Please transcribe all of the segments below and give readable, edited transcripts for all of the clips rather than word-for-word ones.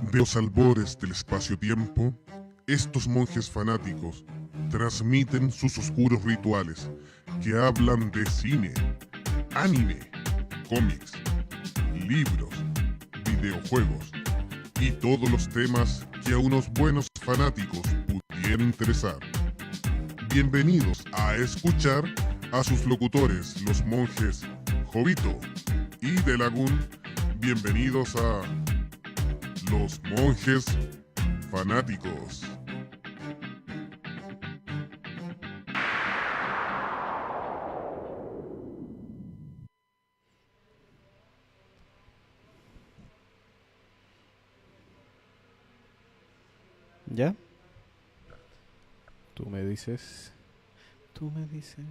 De los albores del espacio-tiempo, estos monjes fanáticos transmiten sus oscuros rituales que hablan de cine, anime, cómics, libros, videojuegos y todos los temas que a unos buenos fanáticos pudieran interesar. Bienvenidos a escuchar a sus locutores, los monjes Jovito y De Lagún. Bienvenidos a Los Monjes Fanáticos. ¿Ya? Tú me dices. Tú me dices.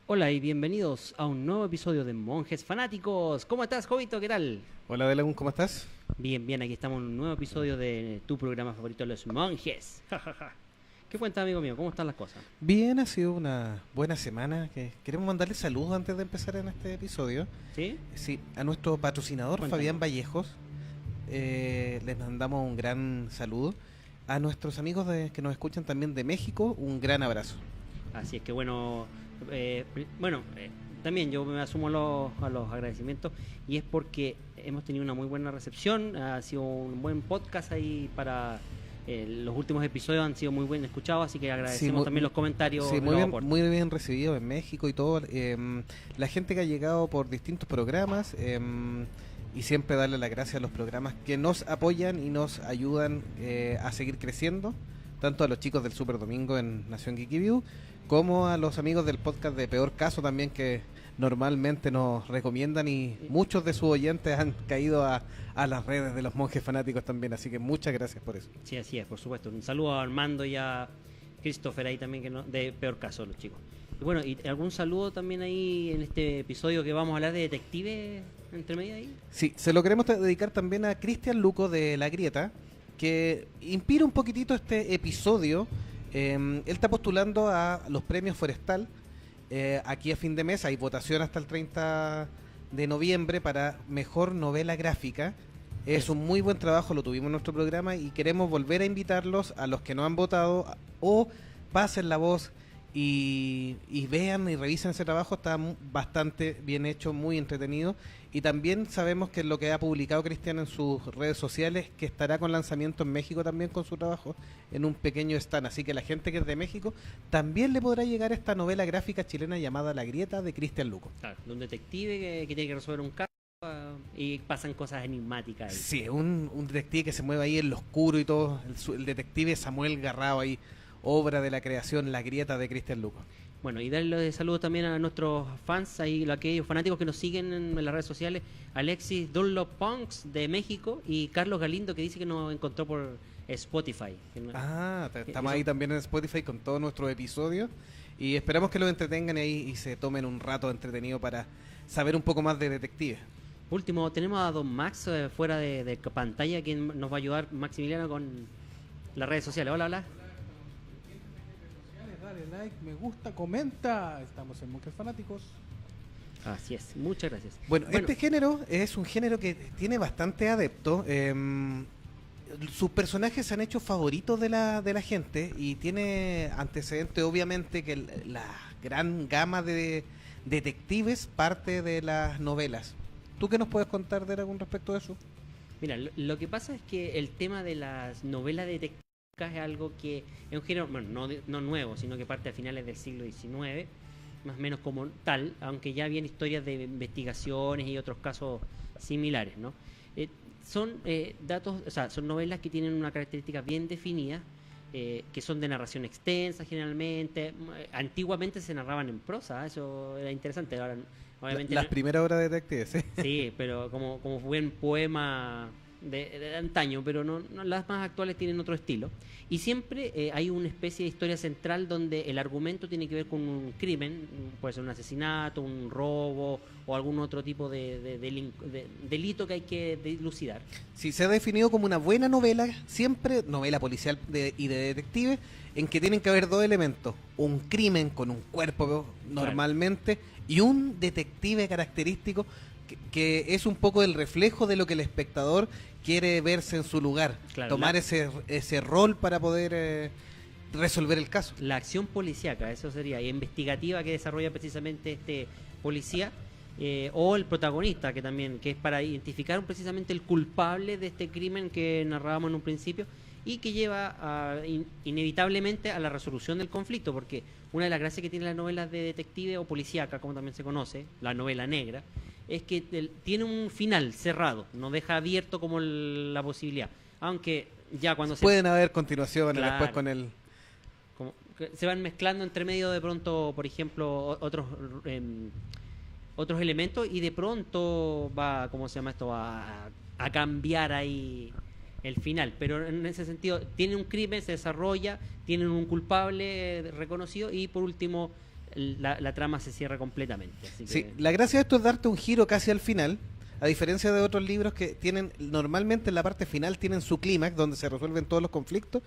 Hola y bienvenidos a un nuevo episodio de Monjes Fanáticos. ¿Cómo estás, Jovito? ¿Qué tal? Hola, Delagún, ¿cómo estás? Bien, bien, aquí estamos en un nuevo episodio de tu programa favorito, Los Monjes. ¿Qué cuenta, amigo mío? ¿Cómo están las cosas? Bien, ha sido una buena semana. Queremos mandarle saludos antes de empezar en este episodio. ¿Sí? Sí, a nuestro patrocinador, Cuéntame. Fabián Vallejos. Les mandamos un gran saludo. A nuestros amigos que nos escuchan también de México, un gran abrazo. Así es que bueno, también yo me asumo a los agradecimientos y es porque hemos tenido una muy buena recepción, ha sido un buen podcast ahí para los últimos episodios, han sido muy bien escuchados, así que agradecemos también los comentarios. Sí, los aportes. muy bien recibido en México y todo. La gente que ha llegado por distintos programas y siempre darle las gracias a los programas que nos apoyan y nos ayudan a seguir creciendo, tanto a los chicos del Super Domingo en Nación Geeky View, como a los amigos del podcast de Peor Caso también, que normalmente nos recomiendan, y muchos de sus oyentes han caído a las redes de los monjes fanáticos también, así que muchas gracias por eso. Sí, así es, por supuesto. Un saludo a Armando y a Christopher ahí también, de Peor Caso, los chicos. Y bueno, y algún saludo también ahí en este episodio que vamos a hablar de detective entre medio ahí. Sí, se lo queremos dedicar también a Cristian Luco de La Grieta, que inspira un poquitito este episodio. Él está postulando a los premios Forestal. Aquí a fin de mes hay votación hasta el 30 de noviembre para mejor novela gráfica. Es un muy buen trabajo, lo tuvimos en nuestro programa y queremos volver a invitarlos a los que no han votado o pasen la voz y vean y revisen ese trabajo. Está bastante bien hecho, muy entretenido, y también sabemos que lo que ha publicado Cristian en sus redes sociales, que estará con lanzamiento en México también con su trabajo en un pequeño stand, así que la gente que es de México también le podrá llegar esta novela gráfica chilena llamada La Grieta de Cristian Luco. Claro, de un detective que tiene que resolver un caso y pasan cosas enigmáticas ahí. Sí, un detective que se mueve ahí en lo oscuro y todo, el detective Samuel Garrao ahí, obra de la creación La Grieta de Cristian Luco. Bueno, y darle saludos también a nuestros fans, ahí, aquellos fanáticos que nos siguen en las redes sociales. Alexis Dunlop Punks de México y Carlos Galindo, que dice que nos encontró por Spotify. Estamos ahí también en Spotify con todos nuestros episodios y esperamos que los entretengan ahí y se tomen un rato entretenido para saber un poco más de detectives. Último, tenemos a Don Max fuera de pantalla, quien nos va a ayudar, Maximiliano, con las redes sociales. Hola, hola. Dale like, me gusta, comenta. Estamos en Monjes Fanáticos. Así es, muchas gracias. Bueno, este género es un género que tiene bastante adepto. Sus personajes se han hecho favoritos de la gente y tiene antecedentes, obviamente, que la gran gama de detectives parte de las novelas. ¿Tú qué nos puedes contar de algún respecto de eso? Mira, lo que pasa es que el tema de las novelas detectivas es algo que es un género, bueno, no nuevo, sino que parte a finales del siglo XIX, más o menos como tal, aunque ya habían historias de investigaciones y otros casos similares, ¿no? Son datos, o sea, son novelas que tienen una característica bien definida, que son de narración extensa generalmente. Antiguamente se narraban en prosa, eso era interesante. Ahora, obviamente Las primeras obras de detectives, ¿sí? Sí, pero como buen poema de antaño, pero no las más actuales tienen otro estilo. Y siempre hay una especie de historia central donde el argumento tiene que ver con un crimen, puede ser un asesinato, un robo o algún otro tipo de delito que hay que dilucidar. Sí, se ha definido como una buena novela, siempre novela policial y de detective, en que tienen que haber dos elementos: un crimen con un cuerpo normalmente, y un detective característico que es un poco el reflejo de lo que el espectador quiere verse en su lugar, Claro, tomar ese rol para poder resolver el caso. La acción policíaca, eso sería, y investigativa que desarrolla precisamente este policía, o el protagonista, que también, que es para identificar precisamente el culpable de este crimen que narrábamos en un principio, y que lleva inevitablemente a la resolución del conflicto, porque una de las gracias que tiene las novelas de detective o policíaca, como también se conoce, la novela negra, es que tiene un final cerrado, no deja abierto como la posibilidad, aunque ya cuando Pueden haber continuaciones Claro. después con el... como que se van mezclando entre medio de pronto, por ejemplo, otros elementos, y de pronto va, ¿cómo se llama esto? A cambiar ahí el final. Pero en ese sentido, tiene un crimen, se desarrolla, tienen un culpable reconocido, y por último la trama se cierra completamente. Así Sí, que, la gracia de esto es darte un giro casi al final, a diferencia de otros libros que tienen, normalmente en la parte final tienen su clímax, donde se resuelven todos los conflictos,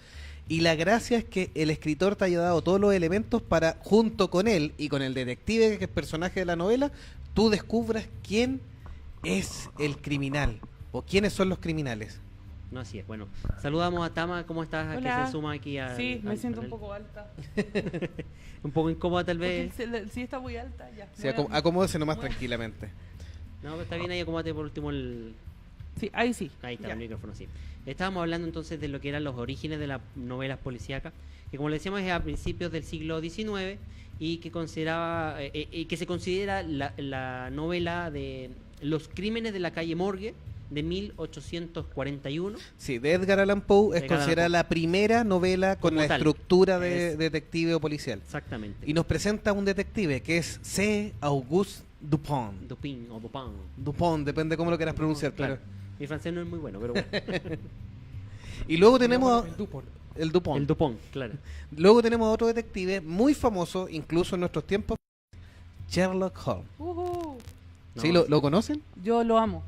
y la gracia es que el escritor te haya dado todos los elementos para, junto con él y con el detective, que es personaje de la novela, tú descubras quién es el criminal, o quiénes son los criminales. no, así es. Bueno, saludamos a Tama, ¿cómo estás? Hola. Que se suma aquí a... Sí, me siento un poco alta. un poco incómoda tal Porque vez. sí está muy alta, ya. Sí, acomódese nomás Bueno. tranquilamente. No, pero está bien, ahí acomódate por último Sí, ahí sí. Ahí está, Ya. el micrófono, sí. Estábamos hablando entonces de lo que eran los orígenes de las novelas policíacas, que como le decíamos es a principios del siglo XIX, y que que se considera la novela de Los crímenes de la calle Morgue, de 1841. Sí, de Edgar Allan Poe es Edgar Allan considerada Poe. la primera novela con Como la tal. estructura de Es- detective o policial. Exactamente. Y nos presenta a un detective que es C. Auguste Dupont. Dupin o Dupin. Dupont, depende cómo lo quieras pronunciar. Claro. Pero... Mi francés no es muy bueno, pero bueno. Y luego tenemos El Dupont. el Dupont. El Dupont, claro. Luego tenemos otro detective muy famoso, incluso en nuestros tiempos, Sherlock Holmes. Ujú. No, ¿Sí? ¿Lo conocen? Yo lo amo.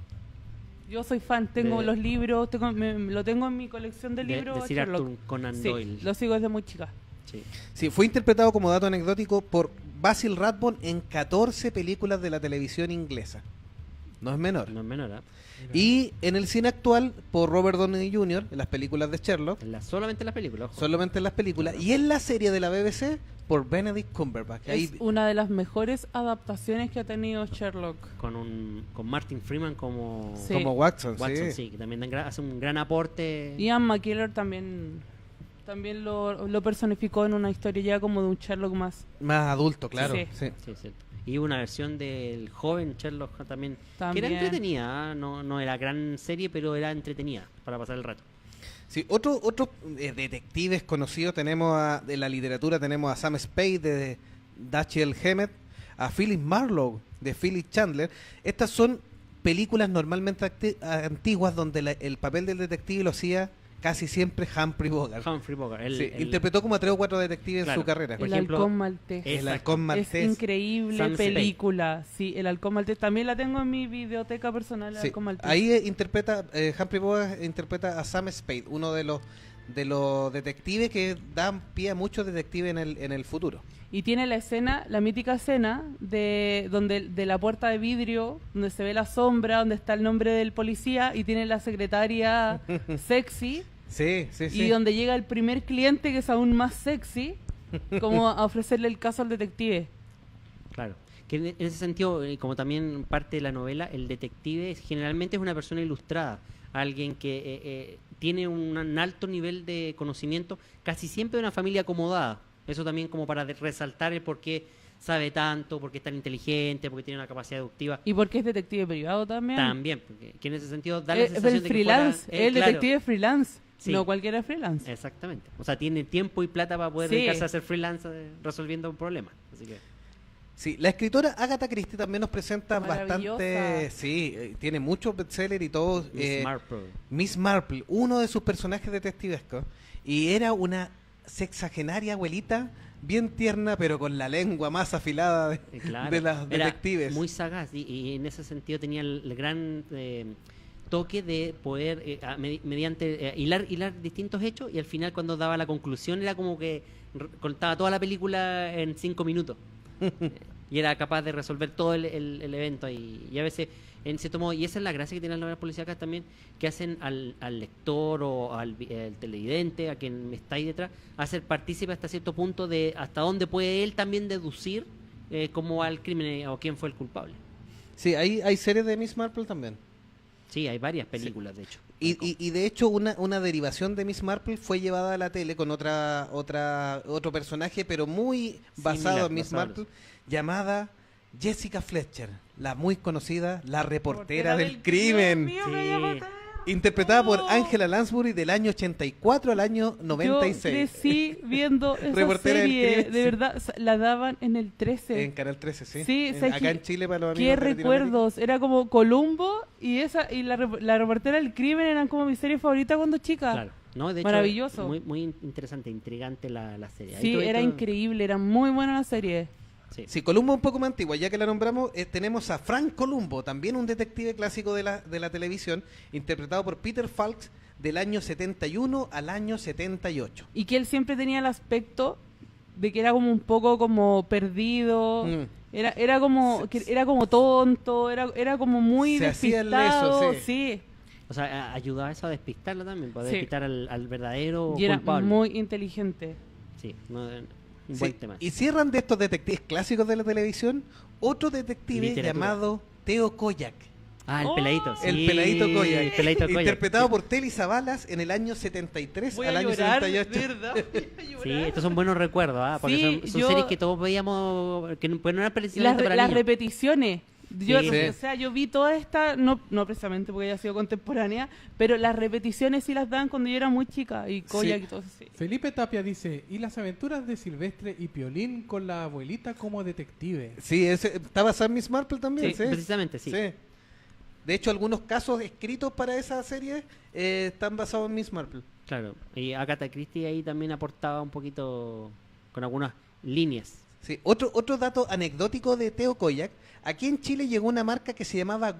Yo soy fan, tengo De- los libros, lo tengo en mi colección de libros. Sir Sherlock. Arthur Conan Sí, Doyle. lo sigo desde muy chica. Sí. Sí, fue interpretado como dato anecdótico por Basil Rathbone en 14 películas de la televisión inglesa. No es menor. No es menor, ¿ah? Y en el cine actual por Robert Downey Jr. en las películas de Sherlock, Solamente en las películas, ojo. solamente en las películas, y en la serie de la BBC por Benedict Cumberbatch. Ahí- Es una de las mejores adaptaciones que ha tenido Sherlock. Con Martin Freeman como Sí. como Watson, Watson, sí. sí, que también hace un gran aporte. Ian McKellen también lo personificó en una historia ya como de un Sherlock más. Más adulto, claro. Sí. Sí. Sí, cierto. Y una versión del joven Sherlock también, que También. era entretenida, ¿ah? No era gran serie, pero era entretenida para pasar el rato. Sí, otros detectives conocidos tenemos de la literatura, tenemos a Sam Spade de Dashiell Hammett, a Philip Marlowe de Philip Chandler. Estas son películas normalmente antiguas donde el papel del detective lo hacía casi siempre Humphrey Bogart. Humphrey Bogart, Sí, interpretó como a 3 o 4 detectives Claro. en su carrera. Por El ejemplo, halcón maltés. El Exacto. halcón Es maltés. increíble Sam Spade. película. Sí, el halcón maltés. También la tengo en mi videoteca personal, el Sí, halcón maltés. ahí Humphrey Bogart interpreta a Sam Spade, uno de los detectives que dan pie a muchos detectives en el futuro. Y tiene la mítica escena de la puerta de vidrio, donde se ve la sombra, donde está el nombre del policía y tiene la secretaria sexy, Sí, sí, sí. y donde llega el primer cliente que es aún más sexy, como a ofrecerle el caso al detective. Claro. Que en ese sentido, como también parte de la novela, el detective generalmente es una persona ilustrada, alguien que tiene un alto nivel de conocimiento, casi siempre de una familia acomodada. Eso también como para resaltar el por qué sabe tanto, por qué es tan inteligente, porque tiene una capacidad deductiva. Y porque es detective privado también. También, porque que en ese sentido da la El sensación de que freelance, fuera- el claro, detective freelance, Sí. no cualquiera freelance. Exactamente. O sea, tiene tiempo y plata para poder Sí. dedicarse a hacer freelance resolviendo un problema. Así que Sí, la escritora Agatha Christie también nos presenta Maravillosa. bastante, sí, tiene muchos bestsellers y todos. Miss Marple. Miss Marple, uno de sus personajes detectivescos, y era una sexagenaria abuelita bien tierna, pero con la lengua más afilada Claro, de las era detectives. muy sagaz y en ese sentido tenía el gran toque de poder mediante hilar distintos hechos, y al final cuando daba la conclusión era como que contaba toda la película en 5 minutos. y era capaz de resolver todo el evento y a veces en cierto modo, y esa es la gracia que tienen las novelas policíacas también, que hacen al lector o al televidente, a quien está ahí detrás, hacer partícipe hasta cierto punto de hasta dónde puede él también deducir cómo va el crimen o quién fue el culpable. Sí, hay series de Miss Marple también. Sí, hay varias películas, de hecho. Y de hecho una derivación de Miss Marple fue llevada a la tele con otro personaje, pero muy basado en Miss Marple, llamada Jessica Fletcher, la muy conocida, la reportera del crimen, Dios mío, Sí. me voy a matar. interpretada por Oh. Angela Lansbury del año 84 al año Yo 96. crecí viendo esa Reportera del serie, crimen, de sí. verdad, la daban en el 13. En Canal 13, sí. Sí, ¿sabes acá qué? en Chile para los amigos Qué de Latinoamérica. recuerdos, era como Columbo y la reportera del crimen eran como mi serie favorita cuando chica. Claro. No, de hecho, Maravilloso. Muy interesante, intrigante la serie. Ahí Sí, todo era esto- increíble, era muy buena la serie. Sí. Sí, Columbo un poco más antigua, ya que la nombramos, tenemos a Frank Columbo, también un detective clásico de la televisión, interpretado por Peter Falk del año 71 al año 78. Y que él siempre tenía el aspecto de que era como un poco como perdido, Mm. era como tonto, era como muy Se hacía el leso, despistado, sí. sí. O sea, ayudaba a eso a despistarlo también, para Sí. despistar al verdadero Y era culpable. muy inteligente. Sí, un Sí, buen tema. y cierran de estos detectives clásicos de la televisión otro detective Literatura. llamado Theo Koyak. Ah, el Oh, peladito. Sí, El peladito Koyak, el peladito Koyak. interpretado Sí. por Telly Savalas en el año 73 Voy al a año llorar, 78. de verdad. Voy a llorar. Sí, estos son buenos recuerdos, porque Sí, son yo- series que todos veíamos, que no eran Las, precisamente para las niños. repeticiones. Yo, Sí. O sea, yo vi toda esta, no precisamente porque haya sido contemporánea, pero las repeticiones sí las dan cuando yo era muy chica y Koyak Sí. y todo eso. Sí. Felipe Tapia dice, y las aventuras de Silvestre y Piolín con la abuelita como detective. Sí, está basado en Miss Marple también, Sí, sí. precisamente, sí. De hecho, algunos casos escritos para esa serie están basados en Miss Marple. Claro. Y Agatha Christie ahí también aportaba un poquito con algunas líneas. Sí. Otro dato anecdótico de Theo Koyak, aquí en Chile llegó una marca que se llamaba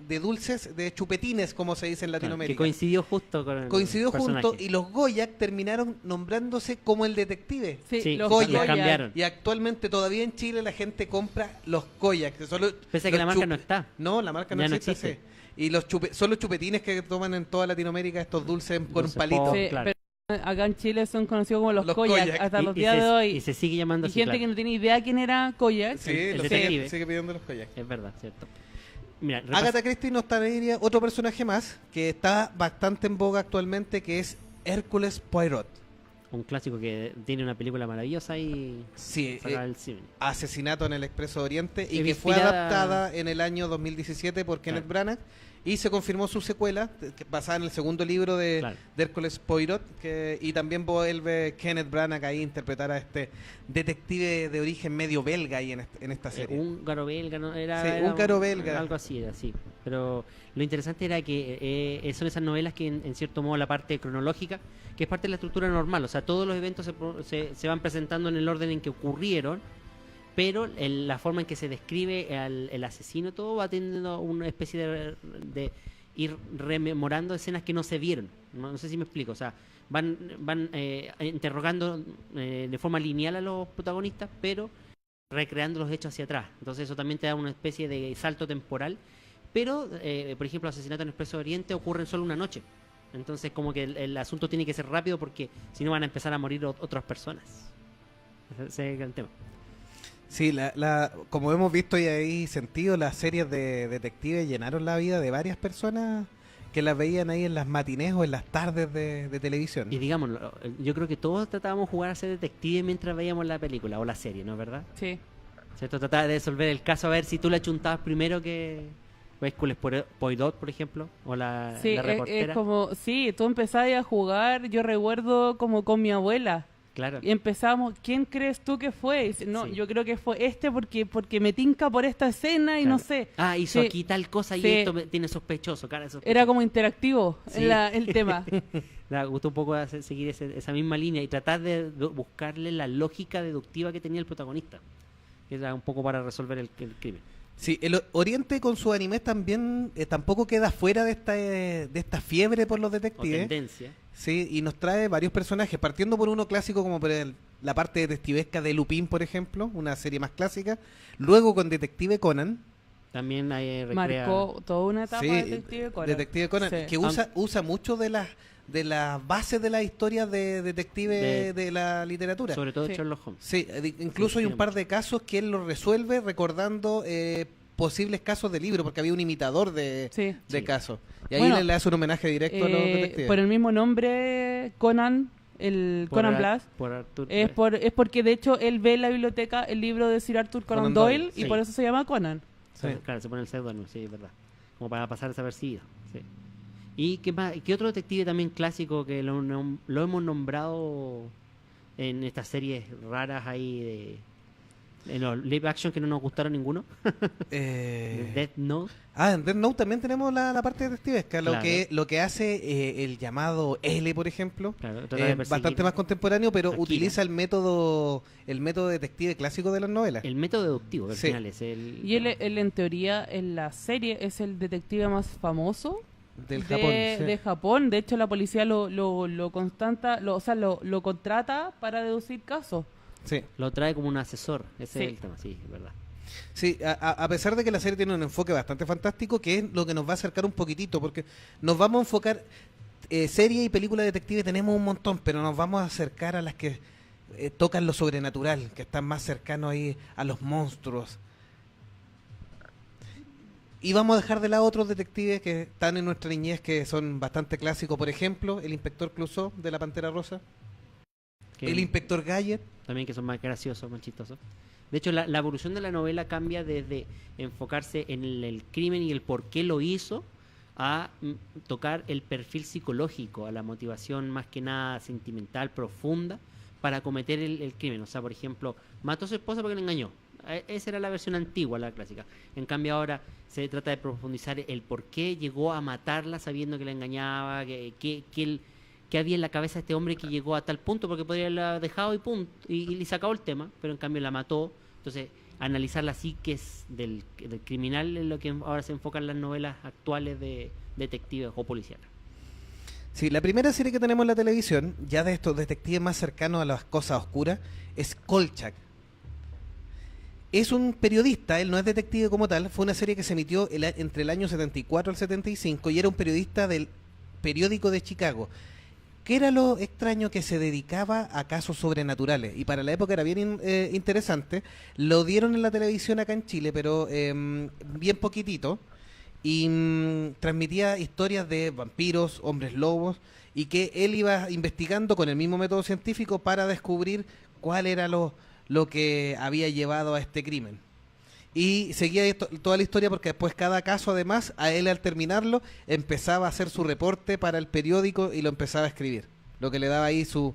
de dulces, de chupetines, como se dice en Claro, Latinoamérica. que coincidió justo con el Coincidió personaje. junto y los Goyak terminaron nombrándose como el detective. Sí, los Koyak. los Koyak. cambiaron. Y actualmente todavía en Chile la gente compra los Koyak. Que son Pese a que la marca no está. No, la marca no Ya no existe. existe. Sí. Y son los chupetines que toman en toda Latinoamérica, estos dulces con un Dulces palito. pop. Sí, claro. pero acá en Chile son conocidos como los, Los Koyak, Koyak. hasta los Y días se, de hoy. y se sigue llamando Y así, gente claro. que no tiene idea quién era Koyak. Sí, El los detective. sigue pidiendo los Koyak. Es verdad, cierto. Mira, Agatha Christie nos traería otro personaje más que está bastante en boga actualmente, que es Hércules Poirot. un clásico que tiene una película maravillosa y Sí, sacada del cine. Asesinato en el Expreso Oriente y Es que fue inspirada- adaptada en el año 2017 por Kenneth Branagh y se confirmó su secuela basada en el segundo libro de Claro. Hércules Poirot y también vuelve Kenneth Branagh ahí a interpretar a este detective de origen medio belga ahí en esta serie. Húngaro belga, ¿no? Sí, Era húngaro belga. algo así era, sí. Pero lo interesante era que son esas novelas que en cierto modo la parte cronológica, que es parte de la estructura normal, o sea, todos los eventos se van presentando en el orden en que ocurrieron, pero la forma en que se describe el asesino, todo va teniendo una especie de ir rememorando escenas que no se vieron. No sé si me explico, o sea, van interrogando de forma lineal a los protagonistas, pero recreando los hechos hacia atrás. Entonces eso también te da una especie de salto temporal. Pero, por ejemplo, asesinato en el Expreso Oriente ocurre en solo una noche. Entonces como que el asunto tiene que ser rápido porque si no van a empezar a morir otras personas. Ese es el tema. Sí, como hemos visto y ahí sentido, las series de detectives llenaron la vida de varias personas que las veían ahí en las matinés o en las tardes de televisión. Y digamos, yo creo que todos tratábamos de jugar a ser detective mientras veíamos la película o la serie, ¿no es verdad? Sí. ¿Cierto? Trataba de resolver el caso a ver si tú le achuntabas primero que Hércules Poirot, por ejemplo, o la Sí, reportera. es como, sí, tú empezabas a jugar, yo recuerdo como con mi abuela. Claro. Y empezamos, ¿quién crees tú que fue? Y dice, no, Sí. yo creo que fue este porque me tinca por esta escena y Claro. no sé. Ah, hizo Sí. aquí tal cosa y Sí. esto tiene sospechoso, cara de sospechoso. Era como interactivo Sí. el tema. Me gustó un poco seguir esa misma línea y tratar de buscarle la lógica deductiva que tenía el protagonista. Que era un poco para resolver el crimen. Sí, el Oriente con sus animes también tampoco queda fuera de esta fiebre por los O detectives. tendencia. Sí, y nos trae varios personajes, partiendo por uno clásico como por la parte detectivesca de Lupin, por ejemplo, una serie más clásica. Luego con Detective Conan. También hay Marcó toda una etapa Sí, de Detective Conan. Detective Conan, Sí. que usa mucho de las bases de las historias de detective de la literatura. sobre todo Sí. Sherlock Holmes. Sí, incluso hay un tiene par de casos que él los resuelve recordando posibles casos de libro, porque había un imitador de Sí. Sí. casos. Y ahí Bueno, le hace un homenaje directo a los detectives. por el mismo nombre, Conan, el Por Conan Ar- Blast, Por Arthur. es porque de hecho él ve en la biblioteca el libro de Sir Arthur Conan Conan Doyle, Doyle, y sí. por eso se llama Conan. Sí. Claro, se pone el seudónimo, sí, es verdad. Como para pasar desapercibido. Sí. ¿Y qué más? ¿Qué otro detective también clásico que lo hemos nombrado en estas series raras ahí en los live action que no nos gustaron ninguno? Death Note. En Death Note también tenemos la parte detectivesca, Claro. lo que hace el llamado L, por ejemplo, Claro, trata de perseguir bastante más contemporáneo, pero a Kira. utiliza el método detective clásico de las novelas. El método deductivo, que al Sí. final es el... Y él en teoría en la serie es el detective más famoso Del de, Japón. Sí. de Japón. De hecho la policía lo contrata para deducir casos. Sí. Lo trae como un asesor, ese Sí. es el tema, sí, es verdad. Sí, a pesar de que la serie tiene un enfoque bastante fantástico, que es lo que nos va a acercar un poquitito, porque nos vamos a enfocar, series y películas detectives tenemos un montón, pero nos vamos a acercar a las que tocan lo sobrenatural, que están más cercanos ahí a los monstruos. Y vamos a dejar de lado otros detectives que están en nuestra niñez, que son bastante clásicos, por ejemplo, el Inspector Clouseau de la Pantera Rosa, Que- el Inspector Gadget. También que son más graciosos, más chistosos. De hecho, la evolución de la novela cambia desde enfocarse en el crimen y el por qué lo hizo a tocar el perfil psicológico, a la motivación más que nada sentimental, profunda, para cometer el crimen. O sea, por ejemplo, mató a su esposa porque le engañó. Esa era la versión antigua, la clásica. En cambio ahora se trata de profundizar el por qué llegó a matarla sabiendo que la engañaba, que había en la cabeza de este hombre que llegó a tal punto, porque podría haberla dejado y punto, y se acabó el tema, pero en cambio la mató. Entonces, analizar la psiques del criminal es lo que ahora se enfoca en las novelas actuales de detectives o policiales. Sí, la primera serie que tenemos en la televisión, ya de estos detectives más cercanos a las cosas oscuras, es Kolchak. Es un periodista, él no es detective como tal, fue una serie que se emitió entre el año 74 al 75 y era un periodista del periódico de Chicago. ¿Qué era lo extraño? Que se dedicaba a casos sobrenaturales y para la época era bien interesante. Lo dieron en la televisión acá en Chile, pero bien poquitito, y transmitía historias de vampiros, hombres lobos, y que él iba investigando con el mismo método científico para descubrir cuál era lo que había llevado a este crimen. Y seguía toda la historia porque después cada caso, además, a él al terminarlo, empezaba a hacer su reporte para el periódico y lo empezaba a escribir. Lo que le daba ahí su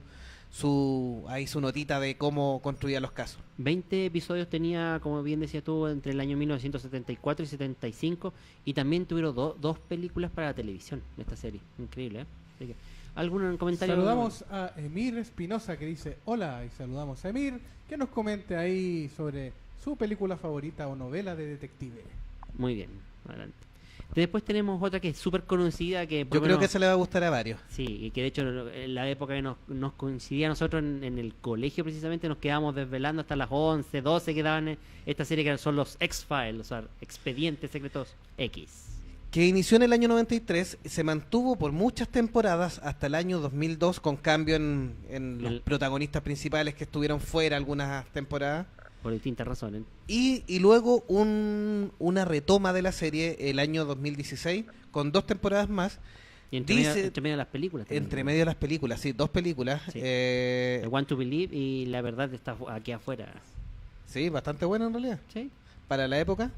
notita de cómo construía los casos. 20 episodios tenía, como bien decías tú, entre el año 1974 y 75, y también tuvieron dos películas para la televisión en esta serie. Increíble, ¿eh? Así que, ¿algún comentario? Saludamos a Emir Espinosa que dice hola, y saludamos a Emir que nos comente ahí sobre su película favorita o novela de detective. Muy bien, adelante. Después tenemos otra que es súper conocida, que por Yo lo creo que menos- se le va a gustar a varios. Sí, y que de hecho en la época que nos coincidía a nosotros en el colegio precisamente, nos quedábamos desvelando hasta las 11, 12 que daban esta serie, que son los X-Files, o sea, Expedientes Secretos X. Que inició en el año 93, se mantuvo por muchas temporadas hasta el año 2002, con cambio en los protagonistas principales que estuvieron fuera algunas temporadas. Por distintas razones. Y luego una retoma de la serie el año 2016, con 2 temporadas más, Y entre, Dice- medio, entre medio de las películas también, entre ¿no? medio de las películas, sí, 2 películas. Sí. The Want to Believe y La Verdad está aquí afuera. Sí, bastante buena en realidad, ¿Sí? para la época.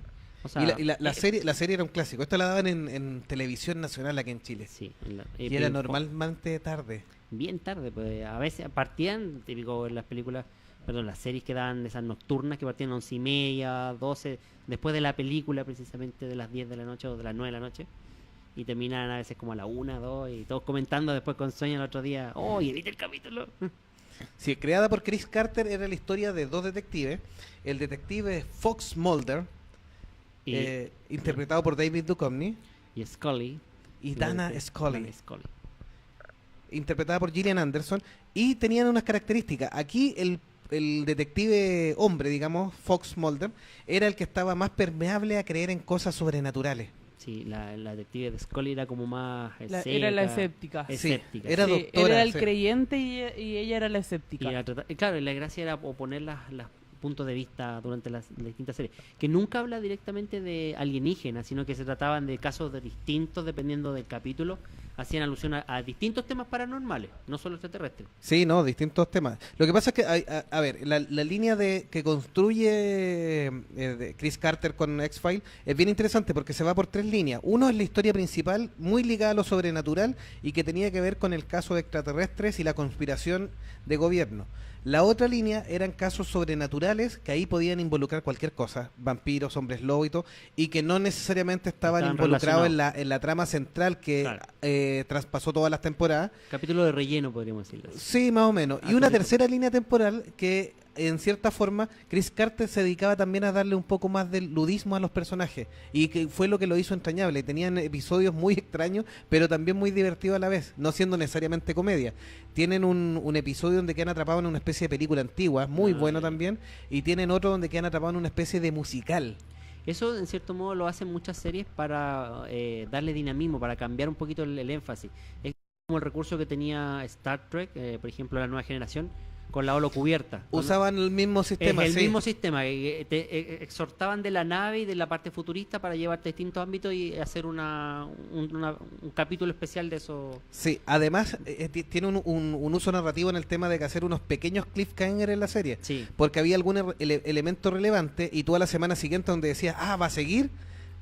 O sea, Y la serie era un clásico. Esto la daban en televisión nacional aquí en Chile. Sí, Y era normalmente tarde. bien tarde, pues a veces partían, típico en las películas, perdón, las series que daban esas nocturnas que partían 11:30, 12, después de la película precisamente de las 10 de la noche o de las 9 de la noche, y terminaban a veces como a la 1, 2, y todos comentando después con sueño el otro día, ¡oh, y viste el capítulo! Sí, creada por Chris Carter, era la historia de 2 detectives. El detective Fox Mulder interpretado por David Duchovny Y Scully. y Dana Scully, Dana Scully. interpretada por Gillian Anderson, y tenían unas características. Aquí el detective hombre, digamos, Fox Mulder, era el que estaba más permeable a creer en cosas sobrenaturales. Sí, la detective de Scully era como más Era la escéptica. escéptica. Sí, era Sí, doctora. él era el sí. creyente y ella era la escéptica. Y claro, y la gracia era oponer los puntos de vista durante las distintas series, que nunca habla directamente de alienígenas, sino que se trataban de casos distintos dependiendo del capítulo, hacían alusión a distintos temas paranormales, no solo extraterrestres. Sí, no, distintos temas. Lo que pasa es que, a ver, la línea que construye de Chris Carter con X-Files es bien interesante porque se va por 3 líneas. Uno es la historia principal, muy ligada a lo sobrenatural y que tenía que ver con el caso de extraterrestres y la conspiración de gobierno. La otra línea eran casos sobrenaturales que ahí podían involucrar cualquier cosa, vampiros, hombres lobo y todo, y que no necesariamente estaban involucrados en la trama central que Claro. traspasó todas las temporadas. Capítulo de relleno, podríamos decirlo así. Sí, más o menos. Y Ah, una correcto. tercera línea temporal que, en cierta forma, Chris Carter se dedicaba también a darle un poco más del ludismo a los personajes. Y que fue lo que lo hizo entrañable. Tenían episodios muy extraños, pero también muy divertidos a la vez, no siendo necesariamente comedia. Tienen un episodio donde quedan atrapados en una especie de película antigua, muy bueno también. Y tienen otro donde quedan atrapados en una especie de musical. Eso, en cierto modo, lo hacen muchas series para darle dinamismo, para cambiar un poquito el énfasis. Es como el recurso que tenía Star Trek, por ejemplo, la nueva generación, con la holocubierta. Usaban el mismo sistema, el sí. mismo sistema, te exhortaban de la nave y de la parte futurista para llevarte a distintos ámbitos y hacer un capítulo especial de eso. Sí, además tiene un uso narrativo en el tema de que hacer unos pequeños cliffhangers en la serie. Sí. Porque había algún elemento relevante y tú a la semana siguiente donde decías, ¿va a seguir?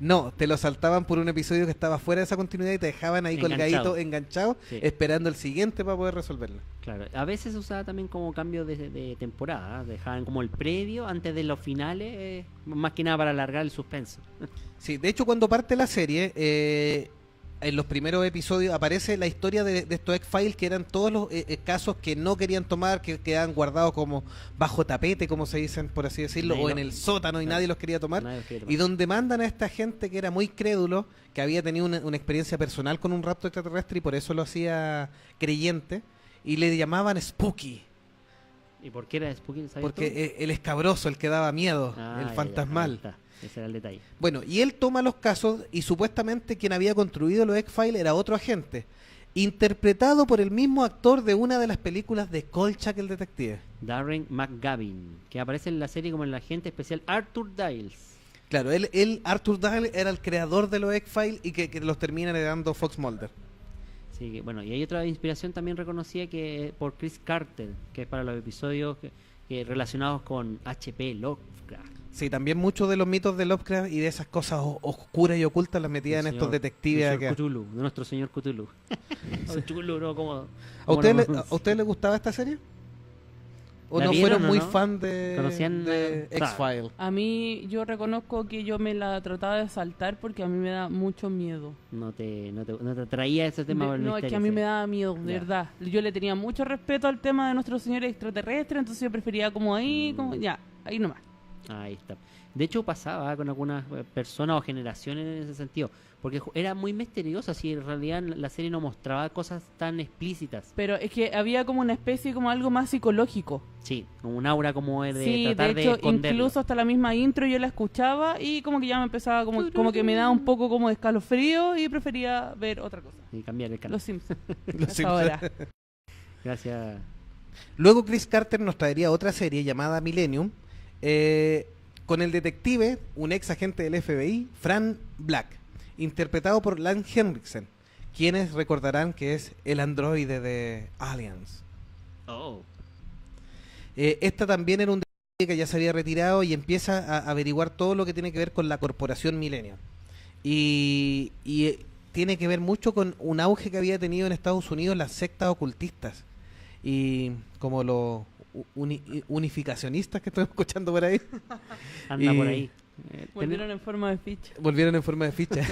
No, te lo saltaban por un episodio que estaba fuera de esa continuidad y te dejaban ahí colgadito, enganchado, Sí. esperando el siguiente para poder resolverlo. Claro, a veces se usaba también como cambio de temporada, dejaban como el previo antes de los finales, más que nada para alargar el suspenso. Sí, de hecho cuando parte la serie, en los primeros episodios aparece la historia de estos X-Files, que eran todos los casos que no querían tomar, que quedaban guardados como bajo tapete, como se dicen, por así decirlo, Nadie o en lo- el sótano y nadie los quería tomar. Nadie los quería tomar. Y donde mandan a esta gente que era muy crédulo, que había tenido una experiencia personal con un rapto extraterrestre y por eso lo hacía creyente, y le llamaban Spooky, ¿Y por qué era Spooky? ¿Sabías tú? porque el escabroso, el que daba miedo, Ah, el ya, fantasmal. ahí está. Ese era el detalle. Bueno, y él toma los casos y supuestamente quien había construido los X-Files era otro agente, interpretado por el mismo actor de una de las películas de Kolchak el detective. Darren McGavin, que aparece en la serie como el agente especial Arthur Diles. Claro, Arthur Dale, era el creador de los X-Files y que los termina heredando Fox Mulder. Sí, bueno, y hay otra inspiración también reconocida que por Chris Carter, que es para los episodios que relacionados con H.P. Lovecraft. Sí, también muchos de los mitos de Lovecraft y de esas cosas oscuras y ocultas las metía en Del estos señor- detectives del acá. señor Cthulhu, de nuestro señor Cthulhu. O Cthulhu, no, ¿cómo ¿A usted, no? ¿A usted le gustaba esta serie? ¿O ¿La no vieron fueron o muy no? fan de ¿Conocían, X-Files? A mí, yo reconozco que yo me la trataba de saltar porque a mí me da mucho miedo. No te atraía ese tema por el No, es que misterio, a mí sí. me daba miedo, de Ya. verdad. Yo le tenía mucho respeto al tema de nuestros señores extraterrestres, entonces yo prefería como ahí, como ya, ahí nomás. Ahí está. De hecho pasaba con algunas personas o generaciones en ese sentido, porque era muy misteriosa, si en realidad la serie no mostraba cosas tan explícitas. Pero es que había como una especie, como algo más psicológico. Sí, como un aura como de Sí, de tratar de hecho, esconderlo. incluso hasta la misma intro yo la escuchaba y como que ya me empezaba, como que me daba un poco como de escalofrío y prefería ver otra cosa. Y cambiar el canal. Los Simpsons. Los Hasta Simpsons. ahora. Gracias. Luego Chris Carter nos traería otra serie llamada Millennium, con el detective, un ex agente del FBI, Frank Black, interpretado por Lance Henriksen, quienes recordarán que es el androide de Aliens. Oh. Esta también era un detective que ya se había retirado y empieza a averiguar todo lo que tiene que ver con la corporación Millennium. Y tiene que ver mucho con un auge que había tenido en Estados Unidos las sectas ocultistas. Y como los unificacionistas que estoy escuchando por ahí, Anda Y- por ahí. Volvieron en forma de ficha. volvieron en forma de ficha.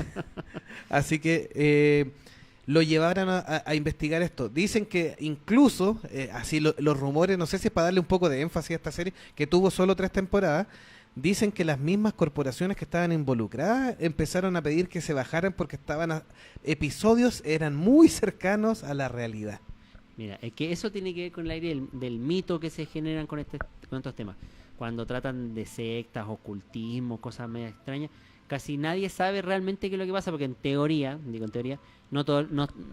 Así que lo llevaron a investigar esto. Dicen que incluso, así los rumores, no sé si es para darle un poco de énfasis a esta serie, que tuvo solo 3 temporadas, dicen que las mismas corporaciones que estaban involucradas empezaron a pedir que se bajaran porque episodios eran muy cercanos a la realidad. Mira, es que eso tiene que ver con el aire del mito que se generan con estos temas. Cuando tratan de sectas, ocultismo, cosas medio extrañas, casi nadie sabe realmente qué es lo que pasa, porque en teoría,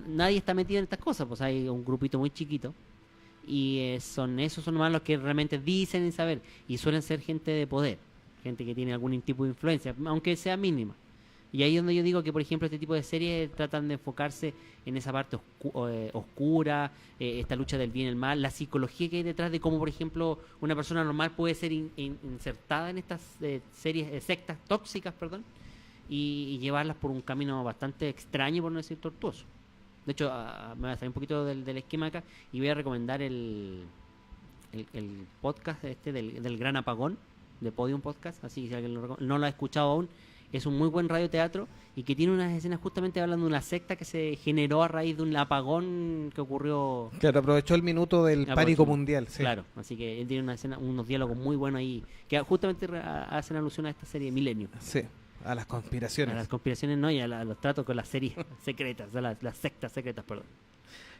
nadie está metido en estas cosas, pues hay un grupito muy chiquito y son más los que realmente dicen y saber, y suelen ser gente de poder, gente que tiene algún tipo de influencia, aunque sea mínima. Y ahí es donde yo digo que, por ejemplo, este tipo de series tratan de enfocarse en esa parte oscura, esta lucha del bien y el mal, la psicología que hay detrás de cómo, por ejemplo, una persona normal puede ser insertada en estas series, sectas tóxicas, perdón, y llevarlas por un camino bastante extraño, por no decir tortuoso. De hecho, me voy a salir un poquito del esquema acá y voy a recomendar el podcast del Gran Apagón, de Podium Podcast, así que si alguien no lo ha escuchado aún, es un muy buen radioteatro y que tiene unas escenas justamente hablando de una secta que se generó a raíz de un apagón que ocurrió. Claro, aprovechó el minuto del pánico mundial. Sí. Claro, así que él tiene unos diálogos muy buenos ahí que justamente hacen alusión a esta serie Milenio. Sí, a las conspiraciones. A las conspiraciones no, y a los tratos con las series secretas, a las sectas secretas, perdón.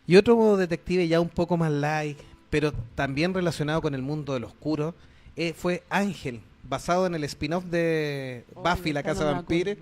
Y otro detective ya un poco más light, pero también relacionado con el mundo del oscuro, fue Ángel, basado en el spin-off de Buffy, la Casa de Vampiros.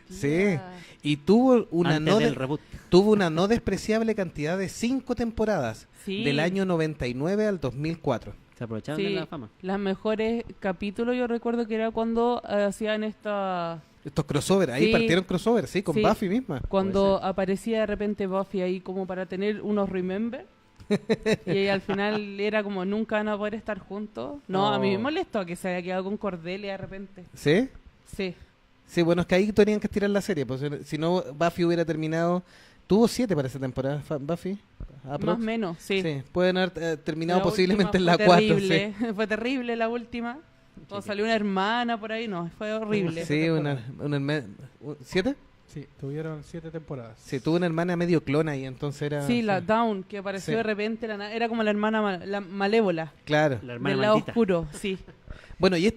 Sí, y tuvo una no despreciable cantidad de 5 temporadas, Sí. del año 99 al 2004. Se aprovecharon de la fama. Los mejores capítulos yo recuerdo que era cuando hacían Estos crossover, ahí Sí. partieron crossover, sí, con Sí. Buffy misma. cuando aparecía de repente Buffy ahí como para tener unos remember. Y al final era como nunca van a poder estar juntos. No, a mí me molestó que se haya quedado con Cordelia de repente. ¿Sí? Sí. Sí, bueno, es que ahí tenían que estirar la serie, pues si no Buffy hubiera terminado. Tuvo 7 para esa temporada, Buffy. Más o menos, sí. Sí, pueden haber terminado La posiblemente en última la fue 4. terrible. Sí, Fue terrible la última. O salió una hermana por ahí, no, fue horrible. sí ¿7? Sí, tuvieron 7 temporadas. Sí, tuvo una hermana medio clona y entonces era... Sí, la Dawn, que apareció Sí. de repente, era como la hermana la malévola, Claro. La hermana del lado maldita. oscuro, sí. Bueno, y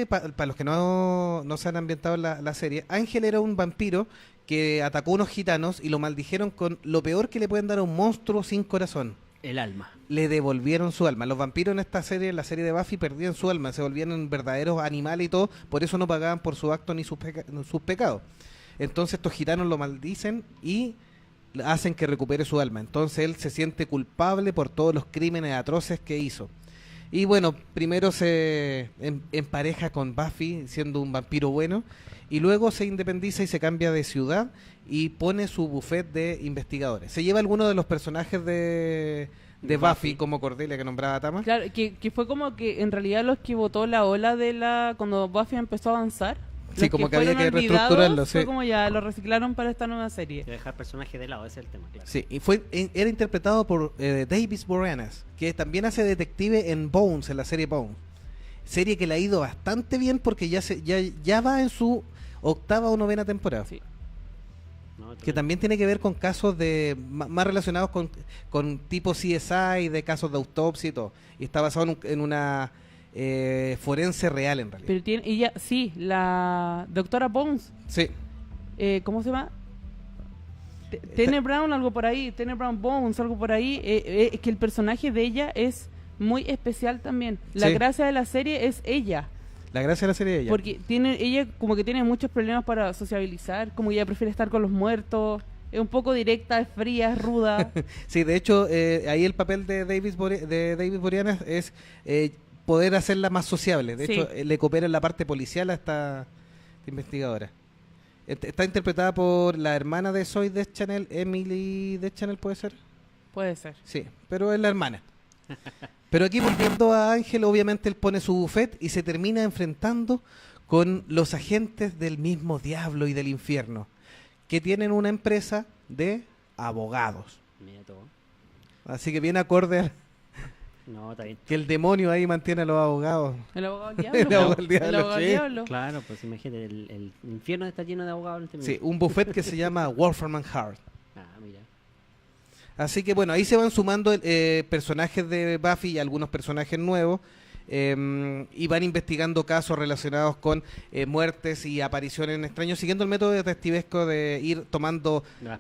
para los que no se han ambientado en la serie, Ángel era un vampiro que atacó a unos gitanos y lo maldijeron con lo peor que le pueden dar a un monstruo sin corazón. El alma. Le devolvieron su alma. Los vampiros en esta serie, en la serie de Buffy, perdían su alma, se volvían en verdaderos animales y todo, por eso no pagaban por su acto ni sus pecados. Entonces estos gitanos lo maldicen y hacen que recupere su alma. Entonces él se siente culpable por todos los crímenes atroces que hizo. Y bueno, primero se empareja con Buffy, siendo un vampiro bueno, y luego se independiza y se cambia de ciudad y pone su buffet de investigadores. Se lleva algunos de los personajes de Buffy, como Cordelia, que nombraba Tama. Claro, que fue como que en realidad los que votó la ola cuando Buffy empezó a avanzar. Sí, los como que había fueron que olvidados, reestructurarlo, sí. Fue como ya lo reciclaron para esta nueva serie. Que dejar personajes de lado, ese es el tema, claro. Sí, y era interpretado por Davis Boreanaz, que también hace detective en Bones, en la serie Bones. Serie que le ha ido bastante bien porque ya va en su 8ª o 9ª temporada. Sí. No, Que también tiene que ver con casos más relacionados con tipo CSI, de casos de autopsia y todo. Y está basado en una forense real, en realidad. Pero ella, sí, la doctora Bones, Sí, ¿cómo se llama? Tene Brown, algo por ahí, Tene Brown Bones, algo por ahí. Es que el personaje de ella es muy especial también. La Sí. gracia de la serie es ella. la gracia de la serie de ella. Porque ella como que tiene muchos problemas para sociabilizar, como que ella prefiere estar con los muertos, es un poco directa, es fría, es ruda. Sí, de hecho, ahí el papel de David Boreanaz es poder hacerla más sociable. De Sí. hecho, le coopera en la parte policial a esta investigadora. Está interpretada por la hermana de Zoe Deschanel, Emily Deschanel, ¿puede ser? Puede ser. Sí, pero es la hermana. Pero aquí, volviendo a Ángel, obviamente él pone su buffet y se termina enfrentando con los agentes del mismo diablo y del infierno, que tienen una empresa de abogados. Mira todo. Así que viene acorde a No, está bien. que el demonio ahí mantiene a los abogados. El abogado del diablo. El abogado po. del diablo, El abogado del sí. diablo. Claro, pues imagínate, el infierno está lleno de abogados en este Sí, minuto. un buffet que se llama Wolfram and Hart. Ah, mira. Así que bueno, ahí se van sumando personajes de Buffy y algunos personajes nuevos. y van investigando casos relacionados con muertes y apariciones extraños, siguiendo el método detectivesco de ir tomando las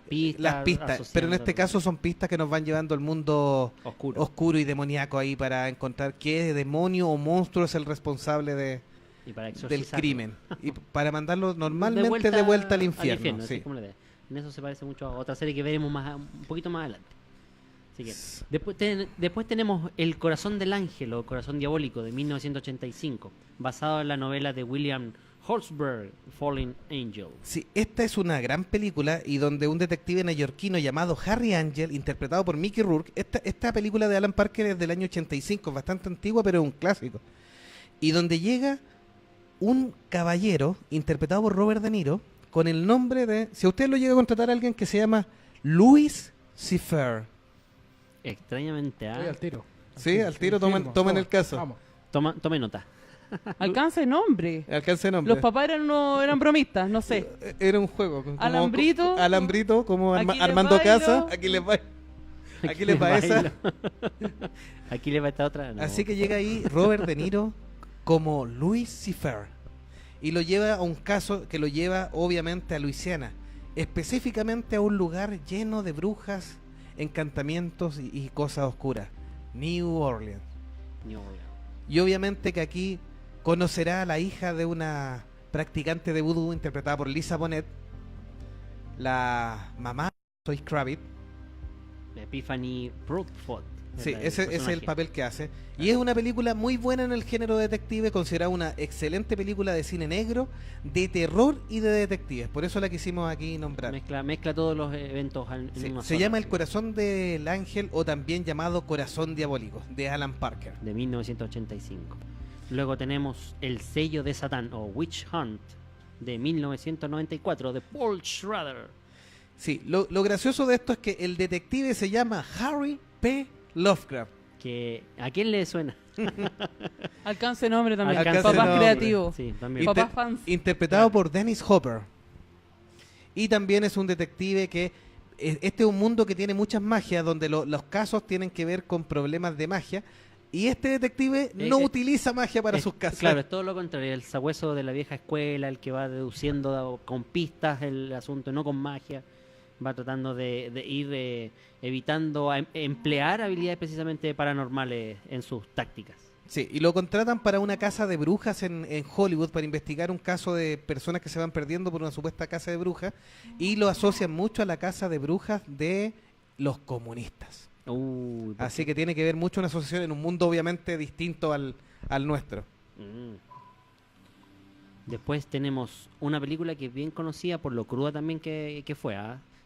pistas, pero en este caso son pistas que nos van llevando al mundo oscuro y demoníaco ahí para encontrar qué demonio o monstruo es el responsable y para del crimen y para mandarlo normalmente de vuelta al infierno. Sí. Como la idea. En eso se parece mucho a otra serie que veremos un poquito más adelante. Así que, después tenemos El Corazón del Ángel o Corazón Diabólico de 1985, basado en la novela de William Holzberg, Fallen Angel. Sí, esta es una gran película y donde un detective neoyorquino llamado Harry Angel, interpretado por Mickey Rourke, esta película de Alan Parker es del año 85, bastante antigua pero es un clásico, y donde llega un caballero interpretado por Robert De Niro con el nombre de, si a usted lo llega a contratar a alguien que se llama Louis C. Extrañamente, Estoy al tiro. Sí, al tiro toman el caso. Vamos. Tome nota. Alcance nombre. Alcance nombre. Los papás eran bromistas, no sé. Era un juego. Como, Alambrito. como Aquí les Armando bailo. Casa. Aquí les va esa. Aquí les va esta otra. No. Así que llega ahí Robert De Niro como Louis C. Y lo lleva a un caso que lo lleva obviamente a Luisiana. Específicamente a un lugar lleno de brujas, encantamientos y cosas oscuras. New Orleans. Y obviamente que aquí conocerá a la hija de una practicante de vudú interpretada por Lisa Bonet, la mamá de Zoe Kravitz. Epiphany Broadfoot. Sí, ese es el papel que hace. Y es una película muy buena en el género detective, considerada una excelente película de cine negro, de terror y de detectives. Por eso la quisimos aquí nombrar. Mezcla todos los eventos en Sí, una se sola. llama El Corazón del Ángel o también llamado Corazón Diabólico, de Alan Parker. De 1985. Luego tenemos El Sello de Satán o Witch Hunt de 1994 de Paul Schrader. Sí, lo gracioso de esto es que el detective se llama Harry P. Lovecraft. Que, ¿a quién le suena? Alcance nombre también. Alcance Papás nombre. creativos. Sí, también. Papás fans. Interpretado por Dennis Hopper. Y también es un detective que este es un mundo que tiene muchas magias, donde los casos tienen que ver con problemas de magia. Y este detective no utiliza magia para sus casos. Claro, es todo lo contrario. El sabueso de la vieja escuela, el que va deduciendo con pistas el asunto, no con magia. Va tratando de ir evitando emplear habilidades precisamente paranormales en sus tácticas. Sí, y lo contratan para una casa de brujas en Hollywood para investigar un caso de personas que se van perdiendo por una supuesta casa de brujas y lo asocian mucho a la casa de brujas de los comunistas. Así que tiene que ver mucho una asociación en un mundo obviamente distinto al nuestro. Después tenemos una película que es bien conocida por lo cruda también que fue,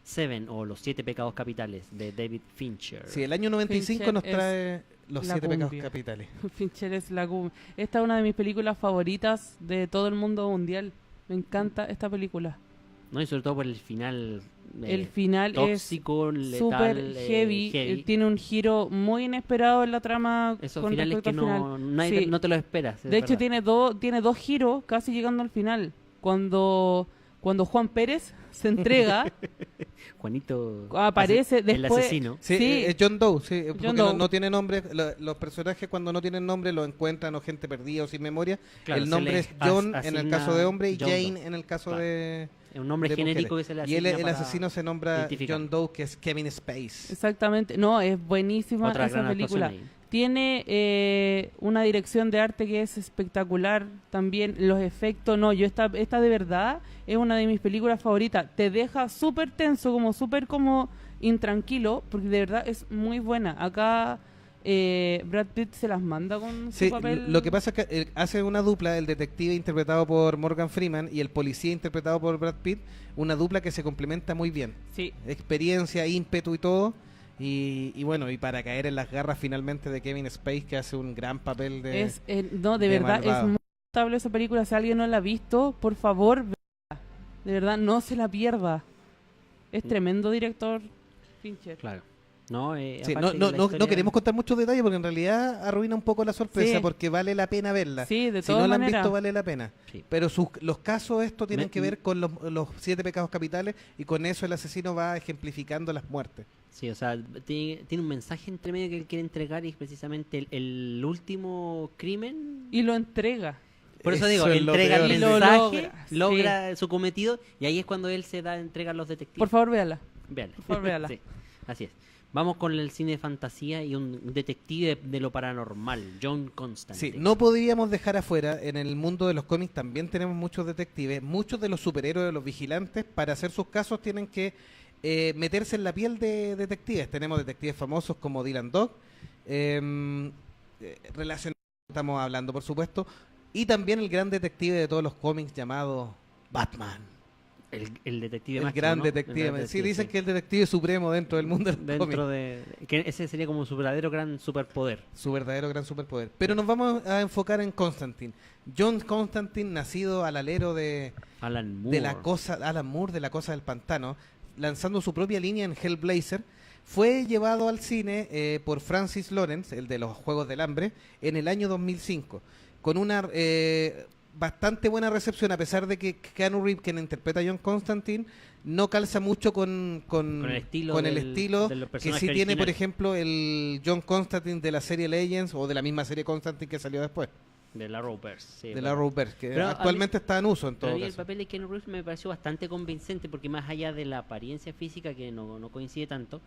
Seven o Los Siete Pecados Capitales de David Fincher. Sí, el año 95 Fincher nos trae Los la Siete Pecados cumbia. Capitales. Fincher es la cumbia. Esta es una de mis películas favoritas de todo el mundo mundial. Me encanta esta película. ¿No? Y sobre todo por el final. El final tóxico, es letal, súper heavy. Tiene un giro muy inesperado en la trama. Esos con finales respecto que al no, final. Sí. no te lo esperas. De hecho, tiene dos giros casi llegando al final. Cuando Juan Pérez se entrega, Juanito aparece el después. asesino. Sí, Sí. es John Doe, sí, porque John Doe. No tiene nombre. Los personajes cuando no tienen nombre lo encuentran o gente perdida o sin memoria. Claro, el se nombre le es John en el asigna caso de hombre y John Jane Doe. en el caso Claro. de Es un nombre de genérico mujeres. que se le Y asigna el para asesino se nombra identificar. John Doe, que es Kevin Space. Exactamente. No, es buenísima Otra esa gran película. actuación ahí. Tiene una dirección de arte que es espectacular. También los efectos. No, esta de verdad es una de mis películas favoritas. Te deja súper tenso, súper como intranquilo, porque de verdad es muy buena. Acá Brad Pitt se las manda con su Sí, papel. lo que pasa es que hace una dupla, el detective interpretado por Morgan Freeman y el policía interpretado por Brad Pitt, una dupla que se complementa muy bien. Sí. Experiencia, ímpetu y todo. Y bueno, y para caer en las garras finalmente de Kevin Space, que hace un gran papel de... No, de de verdad, malvado. es muy notable esa película. Si alguien no la ha visto, por favor, véala. De verdad, no se la pierda. Es tremendo director, Fincher. Claro. No, Sí, aparte no la historia- queremos contar muchos detalles porque en realidad arruina un poco la sorpresa Sí. porque vale la pena verla. Sí, de Si todas no la han maneras. visto vale la pena. Sí. Pero los casos estos tienen Me- que ver con los 7 pecados capitales y con eso el asesino va ejemplificando las muertes. Sí, o sea, tiene un mensaje entre medio que él quiere entregar y es precisamente el último crimen. Y lo entrega. Por eso Eso digo, es lo entrega el peor. Y lo mensaje, logra, logra su cometido y ahí es cuando él se da entrega a los detectives. Por favor, véala. Véanla. por favor, véala. Sí, así es. Vamos con el cine de fantasía y un detective de lo paranormal, John Constantine. Sí, no podríamos dejar afuera, en el mundo de los cómics también tenemos muchos detectives, muchos de los superhéroes, los vigilantes, para hacer sus casos tienen que meterse en la piel de detectives. Tenemos detectives famosos como Dylan Dog, relacionados, estamos hablando por supuesto, y también el gran detective de todos los cómics llamado Batman. El detective El máximo, gran ¿no? detective. El gran Sí, dicen sí. que es el detective supremo dentro del mundo del cómic. Dentro de... que ese sería como su verdadero gran superpoder. Su verdadero gran superpoder. Pero nos vamos a enfocar en Constantine. John Constantine, nacido al alero de Alan Moore. la cosa, Alan Moore, de la cosa del pantano, lanzando su propia línea en Hellblazer, fue llevado al cine por Francis Lawrence, el de los Juegos del Hambre, en el año 2005, con una bastante buena recepción, a pesar de que Keanu Reeves, quien interpreta a John Constantine, no calza mucho con el estilo con el del- estilo de los que personajes sí tiene, por originales. ejemplo, el John Constantine de la serie Legends o de la misma serie Constantine que salió después, De la Arrowverse. Sí, de bueno. la Arrowverse, que Pero a mí- actualmente está en uso en Pero a todo mí el caso. papel de Keanu Reeves me pareció bastante convincente porque más allá de la apariencia física que no coincide tanto,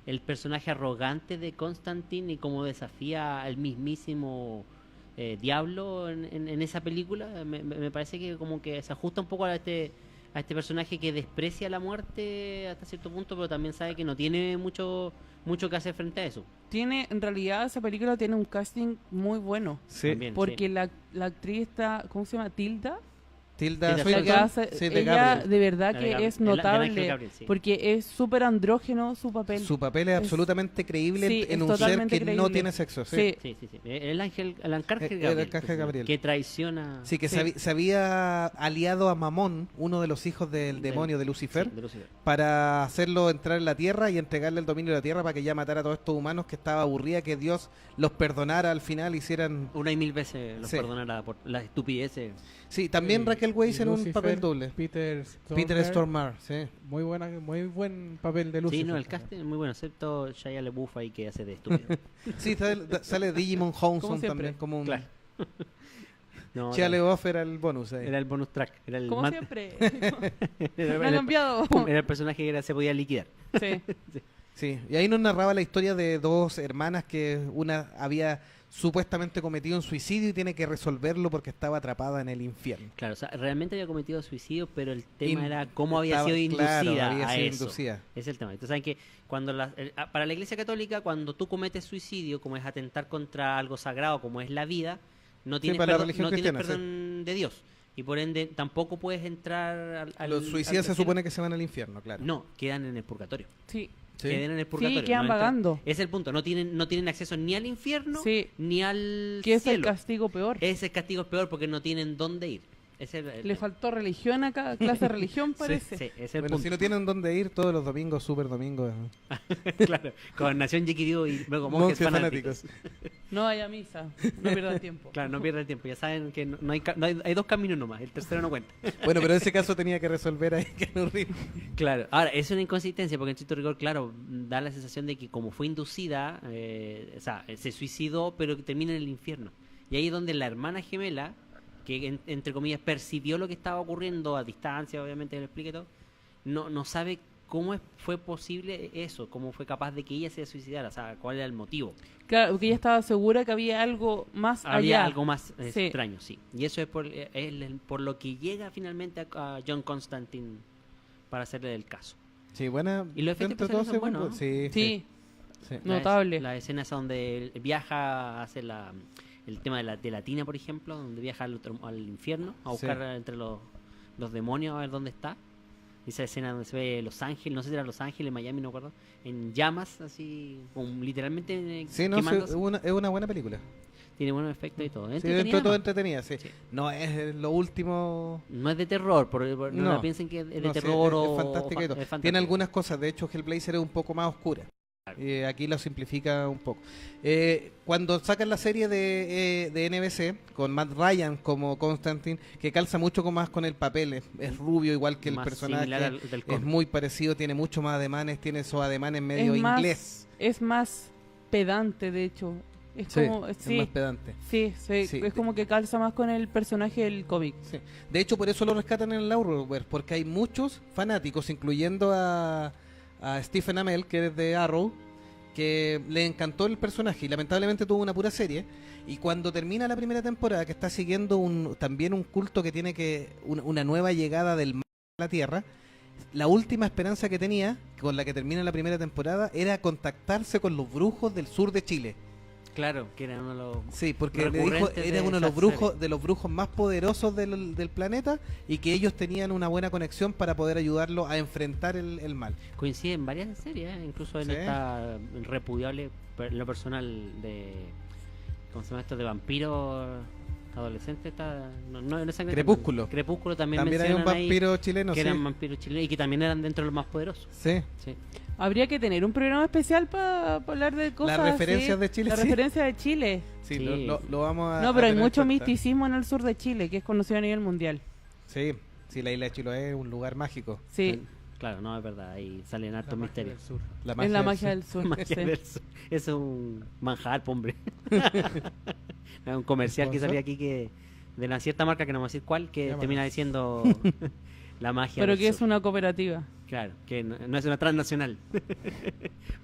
el personaje arrogante de Constantine y cómo desafía al mismísimo diablo en esa película, me parece que como que se ajusta un poco a este personaje que desprecia la muerte hasta cierto punto, pero también sabe que no tiene mucho que hacer frente a eso. En realidad esa película tiene un casting muy bueno. Sí. También, Porque sí. la actriz está, ¿cómo se llama? Tilda. Tilda Tilda Swinton, La que hace- sí, de ella Gabriel. de verdad La que de Gabriel, es de Ángel notable. Gabriel, sí. Porque es súper andrógeno su papel. Su papel es absolutamente creíble sí, en es un ser totalmente que no creíble. tiene sexo. Sí, Sí. Sí, sí, sí. El arcángel El Gabriel. arcángel Gabriel. Que traiciona... Sí, que Sí. se había aliado a Mamón, uno de los hijos del demonio de Lucifer, Sí, de Lucifer. para hacerlo entrar en la tierra y entregarle el dominio de la tierra para que ya matara a todos estos humanos, que estaba aburrida que Dios los perdonara al final, hicieran... Una y mil veces los Sí. perdonará por las estupideces. Sí, también Raquel Weisz Y en un Lucifer, papel doble. Peter Peter Stormare, sí. Muy buen papel de Lucifer. Sí, no, el también. casting es muy bueno, excepto Shia LaBeouf ahí que hace de estúpido. Sí, sale Digimon Hounsou Como siempre. también, como un... Claro. No, Shia LaBeouf era el bonus ahí. era el bonus track. Era el Como man- siempre. era, Me han cambiado. era el personaje que se podía liquidar. Sí. Sí, y ahí nos narraba la historia de dos hermanas que una había supuestamente cometido un suicidio y tiene que resolverlo porque estaba atrapada en el infierno. Claro, o sea, realmente había cometido suicidio, pero el tema In- era cómo había estaba- sido inducida claro, había a sido eso. inducida. Ese es el tema. Entonces, saben que cuando para la Iglesia Católica, cuando tú cometes suicidio, como es atentar contra algo sagrado, como es la vida, no tienes, para la perdón, religión no tienes cristiana, sí. perdón de Dios. Y por ende, tampoco puedes entrar al Los suicidas se al- supone que se van al infierno, claro. No, quedan en el purgatorio. Sí. Sí. Quedan en el purgatorio. quedan no entran- vagando. Ese es el punto. No tienen acceso ni al infierno Sí. ni al Que es el cielo. castigo peor. Ese castigo es peor porque no tienen dónde ir. Ese es Le faltó religión acá, clase de religión parece. sí, ese es el Bueno, punto. si no tienen dónde ir todos los domingos, super domingos. Claro, con Nación Jequiriú y luego monjes fanáticos. No vaya a misa, no pierda tiempo. Claro, no pierdan tiempo. Ya saben que hay dos caminos nomás. El tercero no cuenta. Bueno, pero en ese caso tenía que resolver ahí Keanu Reeves. Claro. Ahora, es una inconsistencia porque en cierto rigor, claro, da la sensación de que como fue inducida, o sea, se suicidó, pero que termina en el infierno. Y ahí es donde la hermana gemela, que entre comillas percibió lo que estaba ocurriendo a distancia, obviamente le explique todo, no sabe cómo fue posible eso, cómo fue capaz de que ella se suicidara, o sea, cuál era el motivo. Claro, porque ella estaba segura que había algo más Había allá. algo más Sí. extraño, sí. Y eso es por lo que llega finalmente a John Constantine para hacerle el caso. Sí, buena. Y los efectos dentro de todo especiales son fue buenos, sí, Sí, sí. notable. La escena es donde él viaja, hace el tema de la tina, por ejemplo, donde viaja al infierno a Sí. buscar entre los demonios a ver dónde está. Esa escena donde se ve Los Ángeles, no sé si era Los Ángeles, Miami, no me acuerdo, en llamas, así, Sí, literalmente no, sí, quemándose. es una buena película. Tiene buenos efectos y todo. Sí, Entretenida dentro de todo nomás. entretenida, sí. Sí. No es lo último. No es de terror, no, No. piensen que es de No, sí, terror es o fantástica y todo. es fantástica. Tiene algunas cosas, de hecho Hellblazer es un poco más oscura. Aquí lo simplifica un poco. Cuando sacan la serie de NBC, con Matt Ryan como Constantine, que calza mucho más con el papel, es rubio igual que el Más personaje, similar al del es cómic. muy parecido, tiene mucho más ademanes, tiene esos ademanes medio Es más- inglés. Es más pedante, de hecho. Es Sí, como, es sí, más pedante. sí, Sí. es como que calza más con el personaje del cómic. Sí. De hecho, por eso lo rescatan en el Arrowverse, porque hay muchos fanáticos, incluyendo a Stephen Amell, que es de Arrow, que le encantó el personaje y lamentablemente tuvo una pura serie. Y cuando termina la primera temporada, que está siguiendo también un culto que tiene una nueva llegada del mal a la Tierra, la última esperanza que tenía, con la que termina la primera temporada, era contactarse con los brujos del sur de Chile. Claro, que era uno de los... Sí, porque le dijo, recurrentes era de uno esa de los brujos más poderosos del planeta y que ellos tenían una buena conexión para poder ayudarlo a enfrentar el mal. Coincide en varias series, incluso en Sí. esta repudiable, en lo personal, de... ¿Cómo se llama esto? De vampiros adolescentes. No en esa Crepúsculo. Crepúsculo también También hay un mencionan ahí vampiro chileno, que sí. eran vampiros chilenos y que también eran dentro de los más poderosos. Sí. Sí. Habría que tener un programa especial para hablar de cosas referencias así. de Chile, Las sí. referencias de Chile. Sí, Sí. Lo vamos a... No, pero a hay tener mucho en cuenta. misticismo en el sur de Chile, que es conocido a nivel mundial. Sí, sí, la isla de Chiloé es un lugar mágico. Sí, Claro, no, es verdad, ahí salen La hartos magia misterios. del sur. La es la del magia sur. del sur. Magia sí. del sur. Es un manjar, po, hombre. Es un comercial que ¿Sponsor? salía aquí que de una cierta marca que no vamos a decir cuál, que Llámanos. termina diciendo la magia Pero del que es sur. una cooperativa. Claro, que no es una transnacional.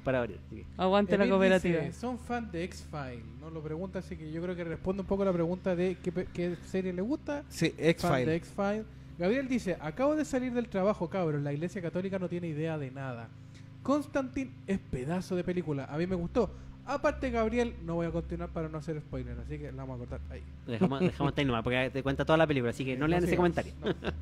Para variar. así que- Aguante la Emil cooperativa. dice, son fan de X-Files. No lo pregunta, así que yo creo que responde un poco la pregunta de qué serie le gusta. Sí, Fan de X-File. X-Files. Gabriel dice, acabo de salir del trabajo, cabros. La iglesia católica no tiene idea de nada. Constantine es pedazo de película. A mí me gustó. Aparte, Gabriel, no voy a continuar para no hacer spoiler, así que la vamos a cortar ahí. Dejamos hasta ahí nomás, porque te cuenta toda la película, así que no lean ese sigamos. comentario. No.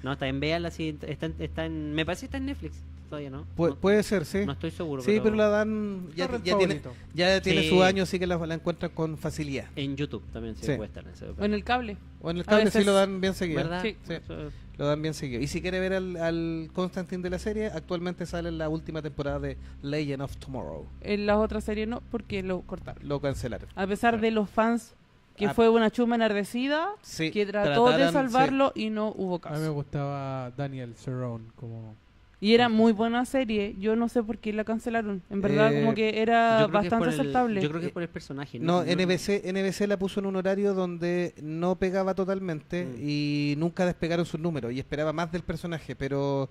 No, está en véanla, sí, está en... Me parece que está en Netflix, todavía no. Pu- No- puede ser, sí. No estoy seguro, Sí, pero la dan... Ya, Torrent ya tiene, favorito. ya tiene Sí. su año, así que la encuentran con facilidad. En YouTube también se Sí. puede estar. En ese O en el cable. O en el A cable sí veces- lo dan bien seguido. ¿Verdad? Sí. Sí. Eso- Lo dan bien seguido. Y si quiere ver al Constantine de la serie, actualmente sale en la última temporada de Legend of Tomorrow. En las otras series no, porque lo cortaron. Lo cancelaron. A pesar de los fans, que Ah. fue una chuma enardecida, Sí, que trató de trataron- salvarlo y no hubo A mí me caso. gustaba Daniel Cerrone como... Y era muy buena serie. Yo no sé por qué la cancelaron. En verdad, como que era yo creo que es bastante por el- aceptable. Yo creo que es por el personaje. No, NBC la puso en un horario donde no pegaba totalmente Mm. y nunca despegaron sus números y esperaba más del personaje, pero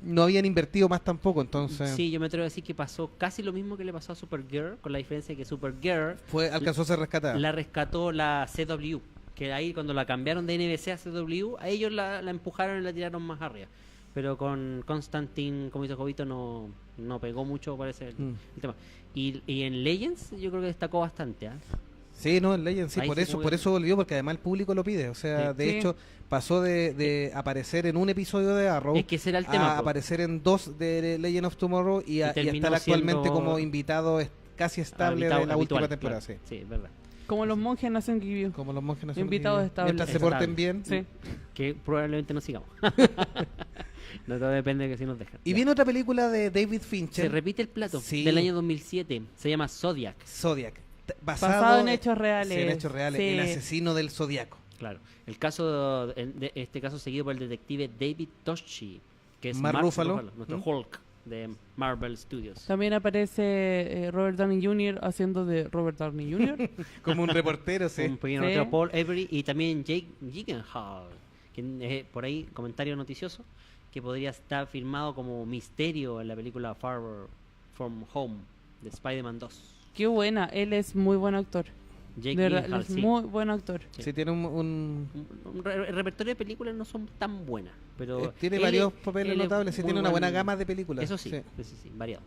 no habían invertido más tampoco, entonces Sí, yo me atrevo a decir que pasó casi lo mismo que le pasó a Supergirl, con la diferencia de que Supergirl alcanzó a ser rescatada. la rescató la CW, que ahí cuando la cambiaron de NBC a CW, a ellos la empujaron y la tiraron más arriba. Pero con Constantine, como dice Jovito, no pegó mucho, parece el tema. Y en Legends yo creo que destacó bastante. ¿Ah? Sí, no, en Legends, sí, Ahí por sí eso, como por que- eso volvió, porque además el público lo pide. O sea, Sí. de Sí. hecho, pasó de aparecer en un episodio de Arrow Es que ese era el tema. a po. aparecer en 2 de Legend of Tomorrow y terminó estar actualmente siendo como invitado casi estable Habitual- de la última habitual, temporada. claro. Sí. Sí, es verdad. Como los monjes en Nación Review. Como los monjes nacionales. Invitados estables. Mientras se Estable. porten bien. Sí. Que probablemente no sigamos. No, todo depende de que si nos dejan. Y Ya. viene otra película de David Fincher, Se repite el plato Sí. del año 2007. Se llama Zodiac. Zodiac, Basado en hechos reales. Sí, en hechos reales. Sí. El asesino del Zodiaco. Claro. El caso, de este caso seguido por el detective David Toschi, que es Mark Ruffalo. nuestro ¿Mm? Hulk de Marvel Studios. También aparece Robert Downey Jr. haciendo de Robert Downey Jr. Como un reportero, sí. Un pequeño Sí. notero, Paul Avery y también Jake Gyllenhaal, que por ahí comentario noticioso que podría estar firmado como misterio en la película Far From Home de Spider-Man 2. Qué buena. Él es muy buen actor. Jake De verdad, él Gyllenhaal, es sí. muy buen actor. Sí, tiene El repertorio de películas no son tan buenas, pero tiene él varios es- papeles él es notables. Sí, muy tiene una buena buen- gama de películas. Eso sí, sí, variado.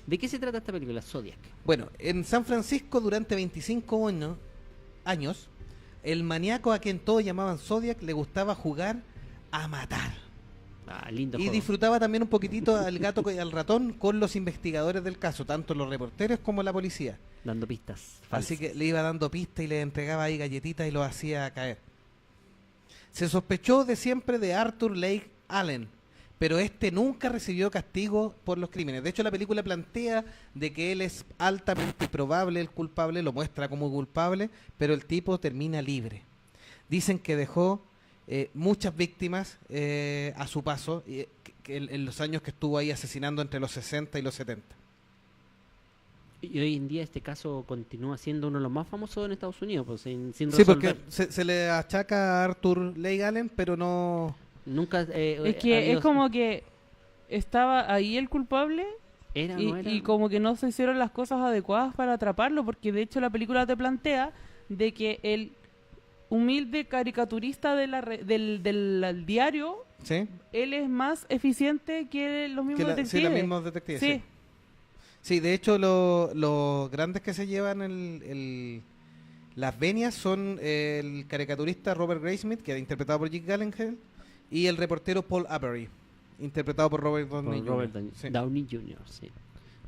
¿De qué se trata esta película, Zodiac? Bueno, en San Francisco durante 25 años, el maníaco a quien todos llamaban Zodiac le gustaba jugar a matar. Ah, lindo Y juego. disfrutaba también un poquitito al gato y al ratón con los investigadores del caso, tanto los reporteros como la policía. Dando pistas. Así falsas. que le iba dando pistas y le entregaba ahí galletitas y lo hacía caer. Se sospechó de siempre de Arthur Lake Allen, pero este nunca recibió castigo por los crímenes. De hecho, la película plantea de que él es altamente probable el culpable, lo muestra como culpable, pero el tipo termina libre. Dicen que dejó muchas víctimas a su paso que en los años que estuvo ahí asesinando entre los 60 y los 70. Y hoy en día este caso continúa siendo uno de los más famosos en Estados Unidos, pues sin Sí, resolver. porque se le achaca a Arthur Leigh Allen, pero no... Nunca Es que es como que estaba ahí el culpable era, no era. y como que no se hicieron las cosas adecuadas para atraparlo, porque de hecho la película te plantea de que el humilde caricaturista de del diario, ¿Sí? él es más eficiente que los mismos Sí, detectives. los mismos detectives. Sí. Sí. Sí, de hecho los grandes que se llevan las venias son el caricaturista Robert Graysmith, que era interpretado por Jake Gyllenhaal, y el reportero Paul Avery, interpretado por Robert Downey Por Jr. Robert Sí. Downey Jr., sí.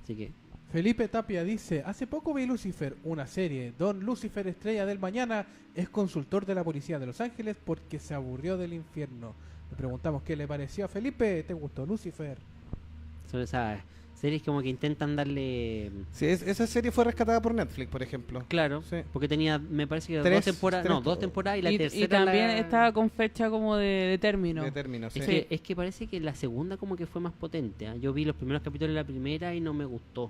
Así que Felipe Tapia dice, hace poco vi Lucifer, una serie. Don Lucifer, estrella del mañana, es consultor de la policía de Los Ángeles porque se aburrió del infierno. Le preguntamos qué le pareció a Felipe. ¿Te gustó Lucifer? son esas series como que intentan darle... Sí, esa serie fue rescatada por Netflix, por ejemplo. Claro, Sí. porque tenía, me parece que Tres- dos temporadas, tres- no, dos temporadas y la Y tercera también la... estaba con fecha como de término. De término, sí. Es que parece que la segunda como que fue más potente. ¿Ah? Yo vi los primeros capítulos de la primera y no me gustó.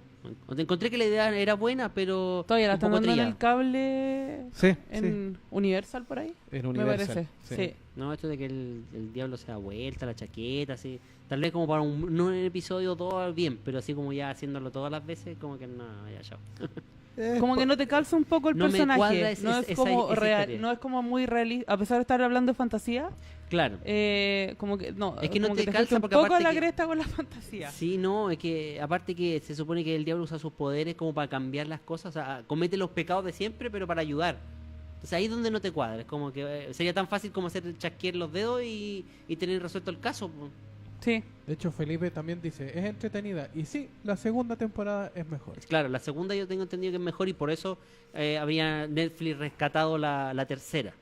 Encontré que la idea era buena, pero Todavía la un están poco dando en trillada. el cable Sí, en Universal por ahí. En Me Universal. parece. Sí. No, esto de que el diablo se da vuelta, la chaqueta, así. Tal vez como para no un episodio todo bien, pero así como ya haciéndolo todas las veces, como que no, ya chao. Como que no te calza un poco el No me personaje. cuadra No es como esa real, historia. no es como muy realista. A pesar de estar hablando de fantasía, Claro. como que no. Es que no como te fuiste calza un porque poco a aparte la que- cresta con la fantasía. Sí, no, es que aparte que se supone que el diablo usa sus poderes como para cambiar las cosas, o sea, comete los pecados de siempre, pero para ayudar. Entonces ahí es donde no te cuadra, es como que sería tan fácil como hacer chasquear los dedos y tener resuelto el caso. Po. Sí. De hecho, Felipe también dice, es entretenida. Y sí, la segunda temporada es mejor. Claro, la segunda yo tengo entendido que es mejor y por eso había Netflix rescatado la tercera,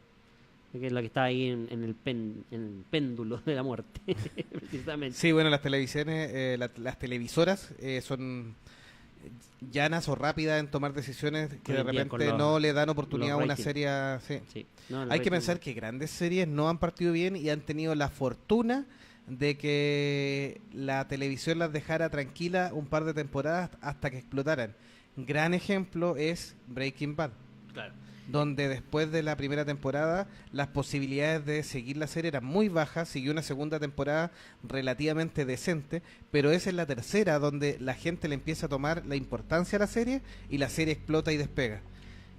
que es la que está ahí en el péndulo de la muerte, precisamente. Sí, bueno, las televisiones, las televisoras son llanas o rápidas en tomar decisiones que Hoy de en día con repente los- no le dan oportunidad a los una ratings. serie. Sí. Sí. No, el Hay que rating- pensar que grandes series no han partido bien y han tenido la fortuna de que la televisión las dejara tranquila un par de temporadas hasta que explotaran. Gran ejemplo es Breaking Bad, Claro. donde después de la primera temporada las posibilidades de seguir la serie eran muy bajas, siguió una segunda temporada relativamente decente, pero es en la tercera donde la gente le empieza a tomar la importancia a la serie y la serie explota y despega.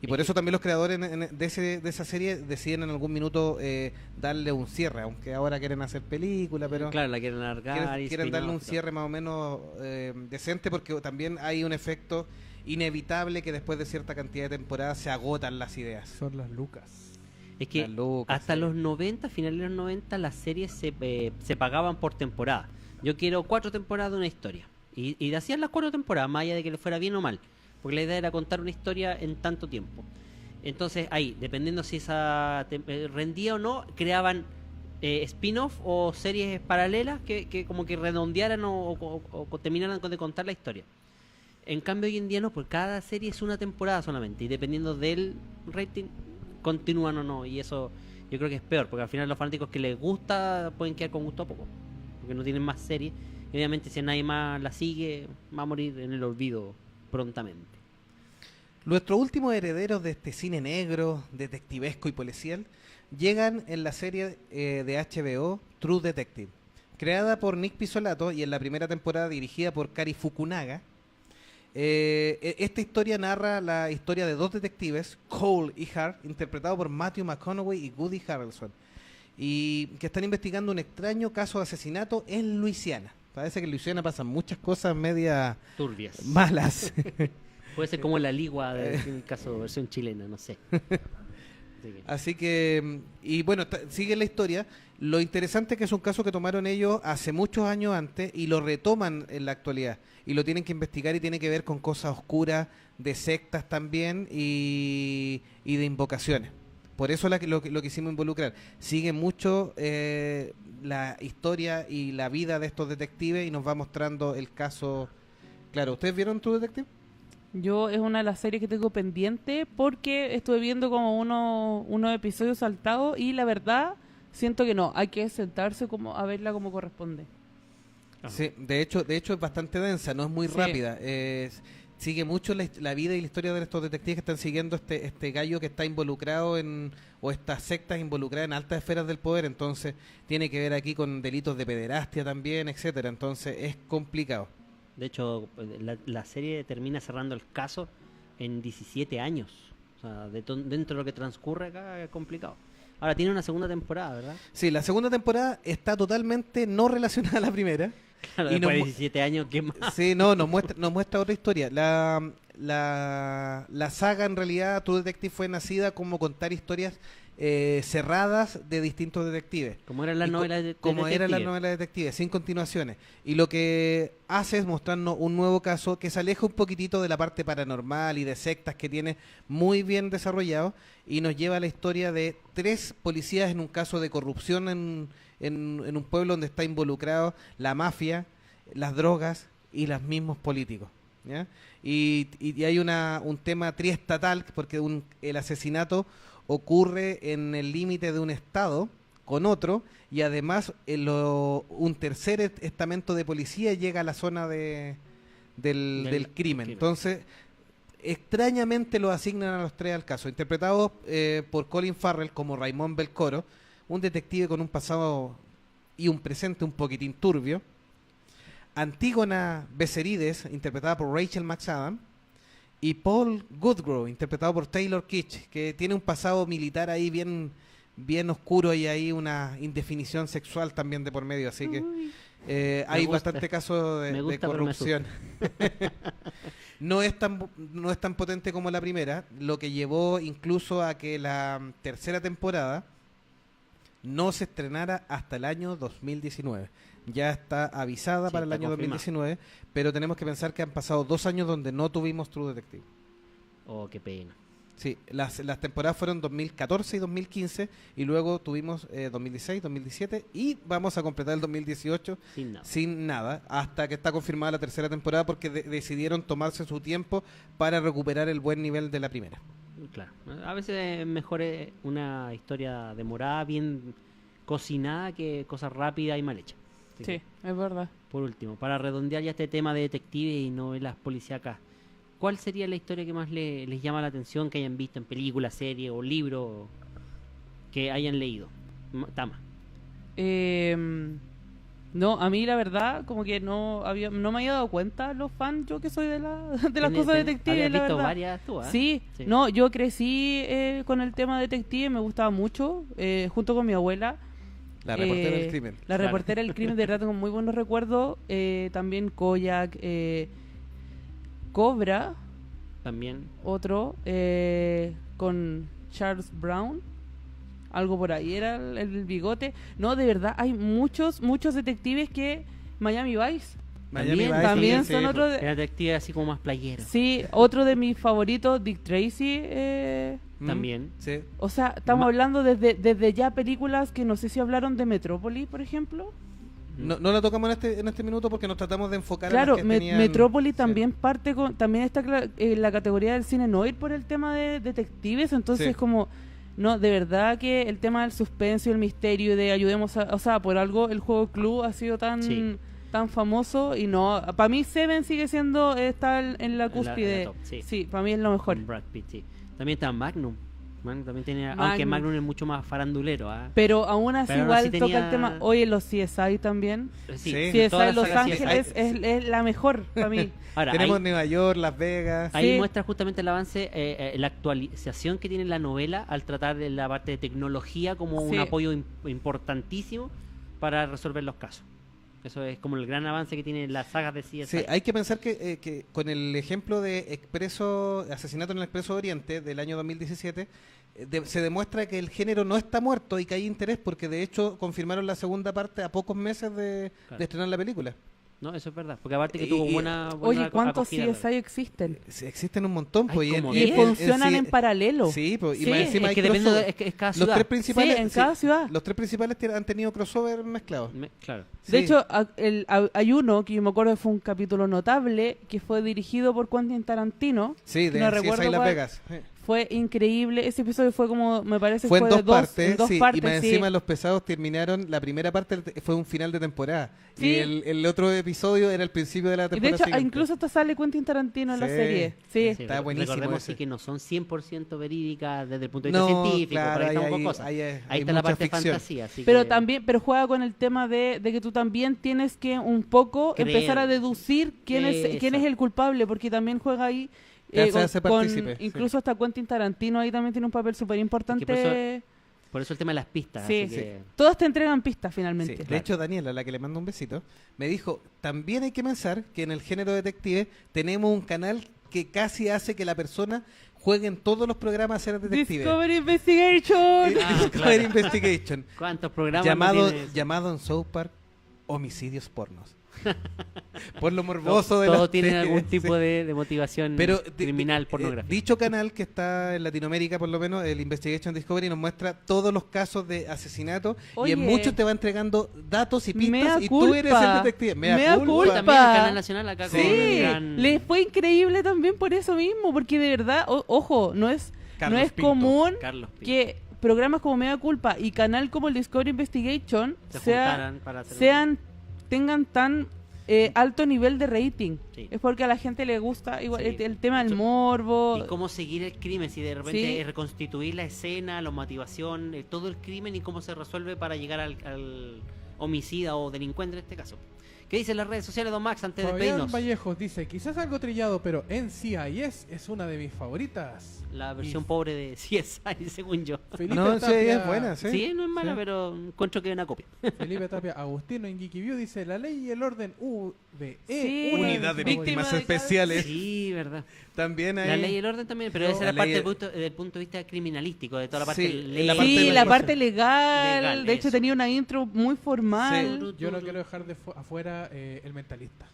Y por eso también los creadores de esa serie deciden en algún minuto darle un cierre, aunque ahora quieren hacer película, pero Claro, la quieren alargar. quieren darle un spin-off, cierre más o menos decente, porque también hay un efecto inevitable que después de cierta cantidad de temporadas se agotan las ideas. Son las lucas. Es que Las lucas, hasta sí. los 90, finales de los 90, las series se pagaban por temporada. Yo quiero 4 temporadas de una historia. Y hacían las 4 temporadas, más allá de que le fuera bien o mal. Porque la idea era contar una historia en tanto tiempo. Entonces ahí, dependiendo si esa rendía o no, creaban spin-off o series paralelas que como que redondearan o terminaran de contar la historia. En cambio hoy en día no, pues cada serie es una temporada solamente y dependiendo del rating continúan o no, y eso yo creo que es peor, porque al final los fanáticos que les gusta pueden quedar con gusto a poco, porque no tienen más series, y obviamente si nadie más la sigue va a morir en el olvido prontamente. Nuestros últimos herederos de este cine negro, detectivesco y policial llegan en la serie de HBO True Detective, creada por Nick Pizzolatto y en la primera temporada dirigida por Cary Fukunaga. Esta historia narra la historia de dos detectives, Cole y Hart, interpretados por Matthew McConaughey y Woody Harrelson, y que están investigando un extraño caso de asesinato en Luisiana. Parece que en Luisiana pasan muchas cosas medias Turbias. malas. Puede ser como la ligua en el caso de versión chilena, no sé. Así que- Así que, y bueno, sigue la historia. Lo interesante es que es un caso que tomaron ellos hace muchos años antes y lo retoman en la actualidad. Y lo tienen que investigar y tiene que ver con cosas oscuras, de sectas también y de invocaciones. por eso lo quisimos involucrar. Sigue mucho la historia y la vida de estos detectives y nos va mostrando el caso. Claro, ¿ustedes vieron True Detective? Yo es una de las series que tengo pendiente porque estuve viendo como unos episodios saltados y la verdad siento que no, hay que sentarse como a verla como corresponde. Sí, de hecho es bastante densa, no es muy Sí. rápida. Sigue mucho la vida y la historia de estos detectives que están siguiendo este gallo que está involucrado o estas sectas involucradas en altas esferas del poder, entonces tiene que ver aquí con delitos de pederastia también, etcétera, entonces es complicado. De hecho, la serie termina cerrando el caso en 17 años. O sea, dentro de lo que transcurre acá es complicado. Ahora, tiene una segunda temporada, ¿verdad? Sí, la segunda temporada está totalmente no relacionada a la primera. Claro, Y después de nos 17 años, ¿qué más? Sí, no, nos muestra otra historia. La saga en realidad True Detective fue nacida como contar historias cerradas de distintos detectives. Como eran las Y novelas de como eran las detective. novelas detectives, sin continuaciones. Y lo que hace es mostrarnos un nuevo caso que se aleja un poquitito de la parte paranormal y de sectas que tiene muy bien desarrollado y nos lleva a la historia de 3 policías en un caso de corrupción en un pueblo donde está involucrado la mafia, las drogas y los mismos políticos. ¿Ya? Y hay un tema triestatal porque el asesinato ocurre en el límite de un estado con otro y además un tercer estamento de policía llega a la zona del crimen. Entonces, extrañamente lo asignan a los 3 al caso, interpretados por Colin Farrell como Raymond Belcoro, un detective con un pasado y un presente un poquitín turbio. Antígona Becerides, interpretada por Rachel McAdams, y Paul Goodgrove, interpretado por Taylor Kitsch, que tiene un pasado militar ahí bien oscuro y ahí una indefinición sexual también de por medio, así que hay gusta. bastante caso Me de gusta, pero me corrupción. No es tan potente como la primera, lo que llevó incluso a que la tercera temporada no se estrenara hasta el año 2019. Ya está avisada Sí, para el está año confirmada. 2019, pero tenemos que pensar que han pasado 2 años donde no tuvimos True Detective. Oh, qué pena. Sí, las temporadas fueron 2014 y 2015 y luego tuvimos 2016, 2017 y vamos a completar el 2018 Sin nada. sin nada, hasta que está confirmada la tercera temporada porque decidieron tomarse su tiempo para recuperar el buen nivel de la primera. Claro. A veces es mejor una historia demorada, bien cocinada, que cosas rápidas y mal hechas. Así Sí, que, es verdad. por último, para redondear ya este tema de detectives y novelas policíacas, ¿cuál sería la historia que más les llama la atención que hayan visto en película, serie o libro que hayan leído? Tama. No, a mí la verdad como que no me había dado cuenta los fans, yo que soy de las cosas detectives, ¿Habías la visto verdad. varias tú, Sí, Sí. no, yo crecí con el tema detective, me gustaba mucho, junto con mi abuela. La reportera del crimen. La Claro. reportera del crimen, de verdad tengo muy buenos recuerdos. También Koyak, Cobra, También. otro, con Charles Brown. Algo por ahí, era el bigote. No, de verdad, hay muchos detectives que... Miami Vice. También sí, son sí, otros... Era detective así como más playero. Sí, otro de mis favoritos, Dick Tracy. También. Sí. O sea, estamos hablando desde ya películas que no sé si hablaron de Metrópoli, por ejemplo. No la tocamos en este minuto porque nos tratamos de enfocar Claro, en las que tenían... Metrópoli sí. también parte con... También está en la categoría del cine noir por el tema de detectives, entonces Sí. como... No, de verdad que el tema del suspenso y el misterio y de ayudemos a... O sea, por algo el juego Club ha sido tan... Sí. tan famoso y no, para mí Seven sigue siendo, está en la la cúspide. top, sí. Sí, para mí es lo mejor. Con Brad Pitt, sí. También está Magnum. Magnum también tenía, Magnum. aunque Magnum es mucho más farandulero, ¿ah? Pero aún así Pero aún igual así toca tenía- el tema. Oye, los CSI también. Sí. CSI toda la Los saga Ángeles CSI. es la mejor para mí. Ahora, Tenemos ahí, Nueva York, Las Vegas. ahí Sí. muestra justamente el avance, la actualización que tiene la novela al tratar de la parte de tecnología como un Sí. apoyo importantísimo para resolver los casos. Eso es como el gran avance que tiene las sagas de CSI. Sí, hay que pensar que con el ejemplo de Asesinato en el Expreso Oriente del año 2017, se demuestra que el género no está muerto y que hay interés porque de hecho confirmaron la segunda parte a pocos meses de Claro. estrenar la película. No, eso es verdad. Porque aparte que Y- tuvo y- buena Oye, ¿cuántos acogida, la CSI existen? Sí, existen un montón, Hay pues, como Y 10. funcionan en paralelo. Sí, pues, y Sí, más verdad. encima Es hay que depende crossover. es cada Los ciudad. tres principales, Sí, en cada ciudad. Los tres principales han tenido crossover mezclados. Claro. De Sí. hecho, hay uno que yo me acuerdo que fue un capítulo notable que fue dirigido por Quentin Tarantino. Sí, de no CSI recuerdo Las cuál. Vegas. Fue increíble. Ese episodio fue como, me parece, Fue en de dos partes, en dos sí, partes, y más sí. encima los pesados terminaron, la primera parte fue un final de temporada, Sí. y el otro episodio era el principio de la Y de temporada hecho, siguiente. incluso hasta sale Quentin Tarantino en la Sí. serie. Sí. Sí, Está buenísimo Recordemos ese. sí que no son 100% verídicas desde el punto de vista No, científico, claro, por ahí estamos hay- con cosas. hay- Ahí hay está la mucha parte de ficción. fantasía. Así Pero que- también, pero juega con el tema de que tú también tienes que un poco Creer. empezar a deducir quién es Eso. el culpable, porque también juega ahí Te hace partícipe, sí. incluso hasta Quentin Tarantino ahí también tiene un papel súper importante. por eso el tema de las pistas. Sí, así que- Todos te entregan pistas Sí, finalmente. de hecho, Daniela, la que le mando un besito, me dijo, también hay que pensar que en el género detective tenemos un canal que casi hace que la persona juegue en todos los programas a ser detective. Discovery Investigation. Discovery claro. Investigation. ¿Cuántos programas llamado, no tienes? llamado en South Park Homicidios Pornos. Por lo morboso de Todos la tienen algún sí. tipo de motivación Pero criminal, pornográfica. dicho canal que está en Latinoamérica, por lo menos, el Investigation Discovery nos muestra todos los casos de asesinato y en Oye. muchos te va entregando datos y pistas Mea y tú eres el culpa. detective. Mea Hoy culpa. también el canal nacional acá con el Sí, gran- le fue increíble también por eso mismo, porque de verdad, ojo, no es Carlos Pinto. común Carlos Pinto. que programas como Mea Culpa y canal como el Discovery Investigation Se juntaran para hacer tengan tan alto nivel de rating. Sí. Es porque a la gente le gusta igual Sí. el tema del Eso- morbo. y cómo seguir el crimen, si de repente Sí. es reconstituir la escena, la motivación, todo el crimen y cómo se resuelve para llegar al homicida o delincuente en este caso. ¿Qué dicen las redes sociales, don Max, antes de Fabián despedirnos? Vallejos dice, quizás algo trillado, pero NCIS es una de mis favoritas. La versión Y pobre de CSI, según yo. Felipe No, sí, Tapia, es buena, sí. Sí, no es mala, Sí. pero encuentro que es una copia. Felipe Tapia Agustino en Geeky View dice, la ley y el orden UVE. Sí. una Unidad de mis Víctima víctimas de especiales. Sí, verdad. También hay... La ley y el orden también, pero No, esa es la la parte ley- desde el punto de vista criminalístico, de toda la parte Sí, ley. la parte Sí, de la la parte legal. Legal, de hecho, eso. tenía una intro muy formal. Yo no quiero dejar afuera El Mentalista.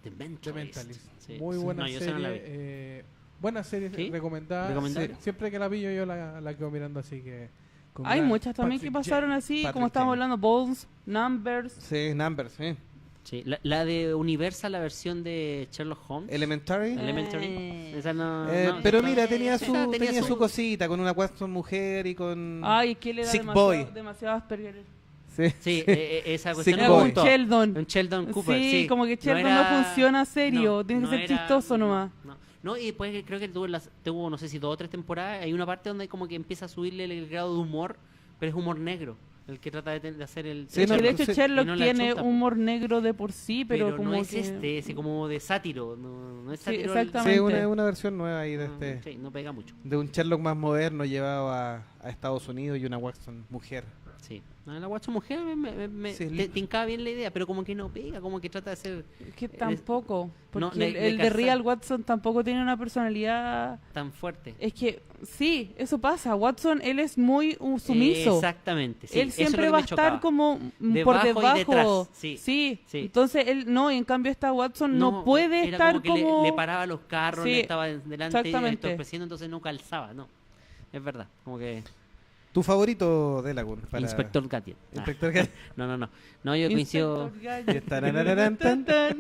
The The Mentalist. Mentalist. Sí. Muy Sí. buena No, yo esa serie. no la vi. Buena serie ¿Sí? recomendada. ¿Recomendada? Sí, siempre que la pillo yo la quedo mirando, así que... con Hay gran muchas también que Patrick pasaron James. así, Patrick como estábamos James. hablando, Bones, Numbers. Sí, Numbers, sí. Sí, la de Universal, la versión de Sherlock Holmes. Elementary. Elementary. Esa no, Pero esa- mira, tenía esa su cosita, con una Watson mujer y con... Ay, que le da Sick demasiado, Boy. demasiado Asperger. Sí, Sí, esa cuestión Sick Era me Boy. un gustó. Sheldon. Un Sheldon Cooper, Sí, sí. como que Sheldon no funciona serio, no, tiene que no ser era- chistoso nomás. No, y después creo que tuvo, no sé si 2 o 3 temporadas, hay una parte donde como que empieza a subirle el grado de humor, pero es humor negro, el que trata de hacer el... Sí, Es no, que de hecho sí, Sherlock y no la tiene achunta, humor negro de por sí, pero, como no es que... ese como de sátiro, no es Sí, sátiro. exactamente. Sí, una versión nueva ahí de Sí, no pega mucho. de un Sherlock más moderno llevado a Estados Unidos y una Watson mujer. Sí. No, la Watson mujer Sí, te tincaba bien la idea, pero como que no pega, como que trata de ser Es que tampoco, porque no, de el de calzar. Real Watson tampoco tiene una personalidad... tan fuerte. Es que sí, eso pasa. Watson, él es muy sumiso. Exactamente. Sí, Él eso es siempre lo que va a me estar chocaba. como Debajo por y debajo. detrás, sí, sí. Entonces él no, y en cambio esta Watson no puede era estar como que como... le paraba los carros, Sí, le estaba delante exactamente. entorpeciendo, entonces no calzaba, no. Es verdad, como que ¿Tu favorito de Lagoon? Para... Inspector Gadget. Ah, Inspector Gadget. No, yo coincido. Inspector Gadget. Tarararán, tan, tan.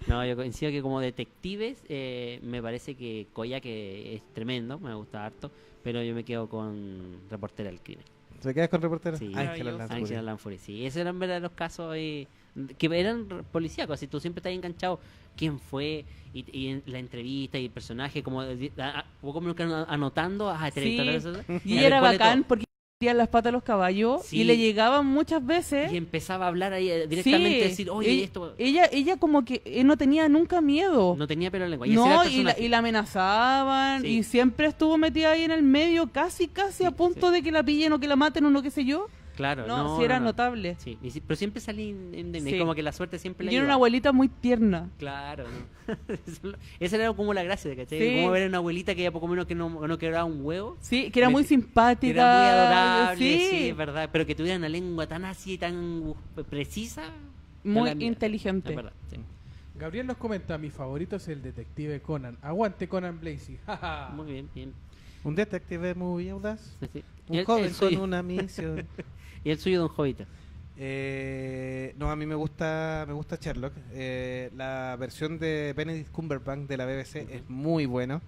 No, yo coincido que como detectives me parece que Koya que es tremendo, me gusta harto, pero yo me quedo con Reportera del Crimen. ¿Se quedas con reportero? Sí. Ángela Lansbury. Angela Lansbury, sí. Esos eran verdad los casos que eran policíacos, así tú siempre estás enganchado quién fue y en la entrevista y el personaje, como anotando, este Sí. director, Y a ver era cuál de bacán todos. porque tenía las patas a los caballos Sí. y le llegaban muchas veces. Y empezaba a hablar ahí directamente, Sí. decir, oye, ella, esto ella como que no tenía nunca miedo. no tenía pelo en la lengua. Y ese era No, el y la, personaje. y la amenazaban Sí. y siempre estuvo metida ahí en el medio, casi a punto sí. de que la pillen o que la maten o no qué sé yo. Claro, No, no, sí era no. notable. Sí, pero siempre salí Sí. como que la suerte siempre Y la era una ayudaba. abuelita muy tierna. Claro, ¿no? Esa era como la gracia, ¿cachai? Sí. Como ver a una abuelita que ya poco menos que no quebraba un huevo. Sí, que era muy Que simpática. era muy adorable, Sí. sí, es verdad. Pero que tuviera una lengua tan así, tan precisa, muy la mía. inteligente. Es verdad, sí. Gabriel nos comenta, mi favorito es el detective Conan. Aguante Conan Blasey. jaja. Muy bien, bien. Un detective muy audaz. Sí, sí. Un El joven con suyo, una misión. y el suyo, Don Jovita. No, a mí me gusta Sherlock. La versión de Benedict Cumberbatch de la BBC es muy buena.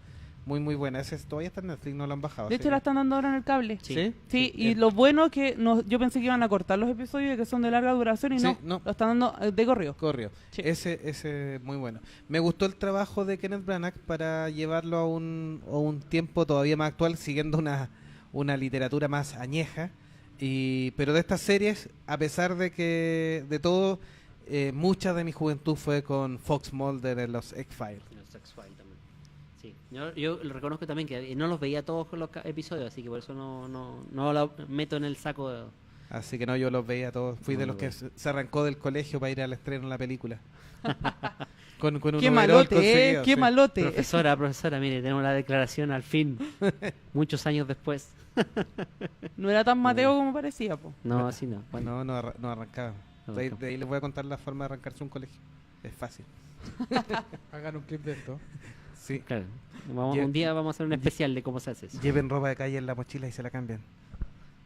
Muy buena. Todavía está en Netflix, no lo han bajado. De así hecho, la que- están dando ahora en el cable. Sí. ¿Sí? Sí, y Bien. lo bueno es que yo pensé que iban a cortar los episodios que son de larga duración y Sí, no, no. lo están dando de corrido. Corrió. Sí. Ese muy bueno. Me gustó el trabajo de Kenneth Branagh para llevarlo a un tiempo todavía más actual, siguiendo una literatura más añeja. Pero de estas series, a pesar de que de todo, mucha de mi juventud fue con Fox Mulder en los X-Files. Los X-Files también. Sí. Yo lo reconozco también que no los veía todos los episodios, así que por eso no lo meto en el saco de... Así que no, yo los veía todos. Fui No, de los no que veo. se arrancó del colegio para ir al estreno de la película. con un Qué overall malote, conseguido, qué sí. malote. Profesora, mire, tenemos la declaración al fin, muchos años después. No era tan Mateo como parecía, po. No, así no. Bueno, No arrancaba. No De ahí, arrancaba. de ahí les voy a contar la forma de arrancarse un colegio. Es fácil. Hagan un clip de esto. Sí. claro. Lle- Un día vamos a hacer un especial de cómo se hace eso. Lleven ropa de calle en la mochila y se la cambian.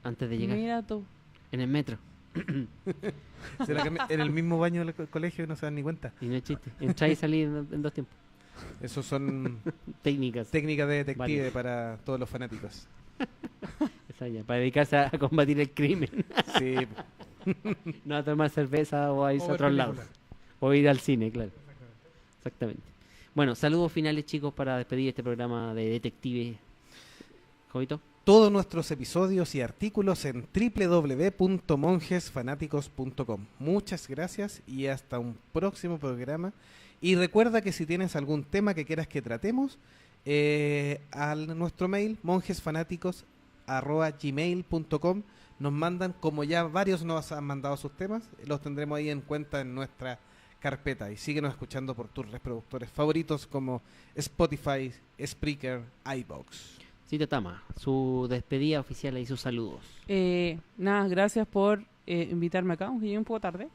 Antes de llegar Mira tú. en el metro. Se la cambian en el mismo baño del colegio y no se dan ni cuenta. Y no es chiste. Entrar y salir en 2 tiempos. Esos son Técnicas. técnicas de detective Vale. para todos los fanáticos. Esa ya, para dedicarse a combatir el crimen. Sí. No a tomar cerveza o a irse O a ver otros lados. películas. O ir al cine, claro. Exactamente. Bueno, saludos finales, chicos, para despedir este programa de detective. Jovito. Todos nuestros episodios y artículos en www.monjesfanáticos.com. Muchas gracias y hasta un próximo programa. Y recuerda que si tienes algún tema que quieras que tratemos, a nuestro mail monjesfanáticos@gmail.com nos mandan, como ya varios nos han mandado sus temas, los tendremos ahí en cuenta en nuestra carpeta. Y síguenos escuchando por tus reproductores favoritos como Spotify, Spreaker, iVoox. Cito Tama, su despedida oficial y sus saludos. Nada, gracias por invitarme acá, aunque llegué un poco tarde.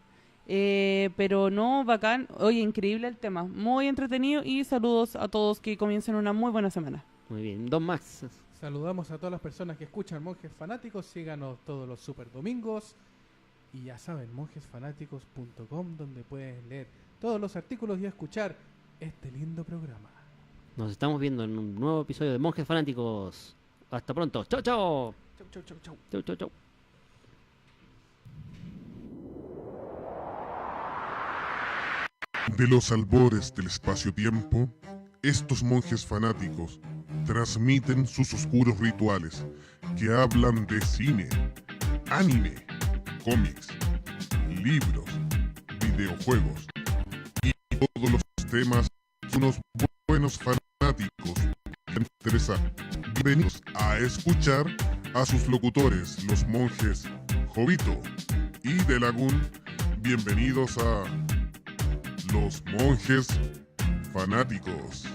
Pero no, bacán. Oye, increíble el tema. Muy entretenido y saludos a todos, que comiencen una muy buena semana. Muy bien. Don Max. Saludamos a todas las personas que escuchan Monjes Fanáticos. Síganos todos los super domingos. Y ya saben, monjesfanáticos.com, donde pueden leer todos los artículos y escuchar este lindo programa. Nos estamos viendo en un nuevo episodio de Monjes Fanáticos. Hasta pronto. Chau, chau. Chau, chau, chau, chau. Chau, chau, chau. De los albores del espacio-tiempo, estos monjes fanáticos transmiten sus oscuros rituales que hablan de cine, anime, cómics, libros, videojuegos y todos los temas de unos buenos fanáticos que les interesa. Bienvenidos a escuchar a sus locutores, los monjes Jovito y De Lagún. Bienvenidos a Los Monjes Fanáticos.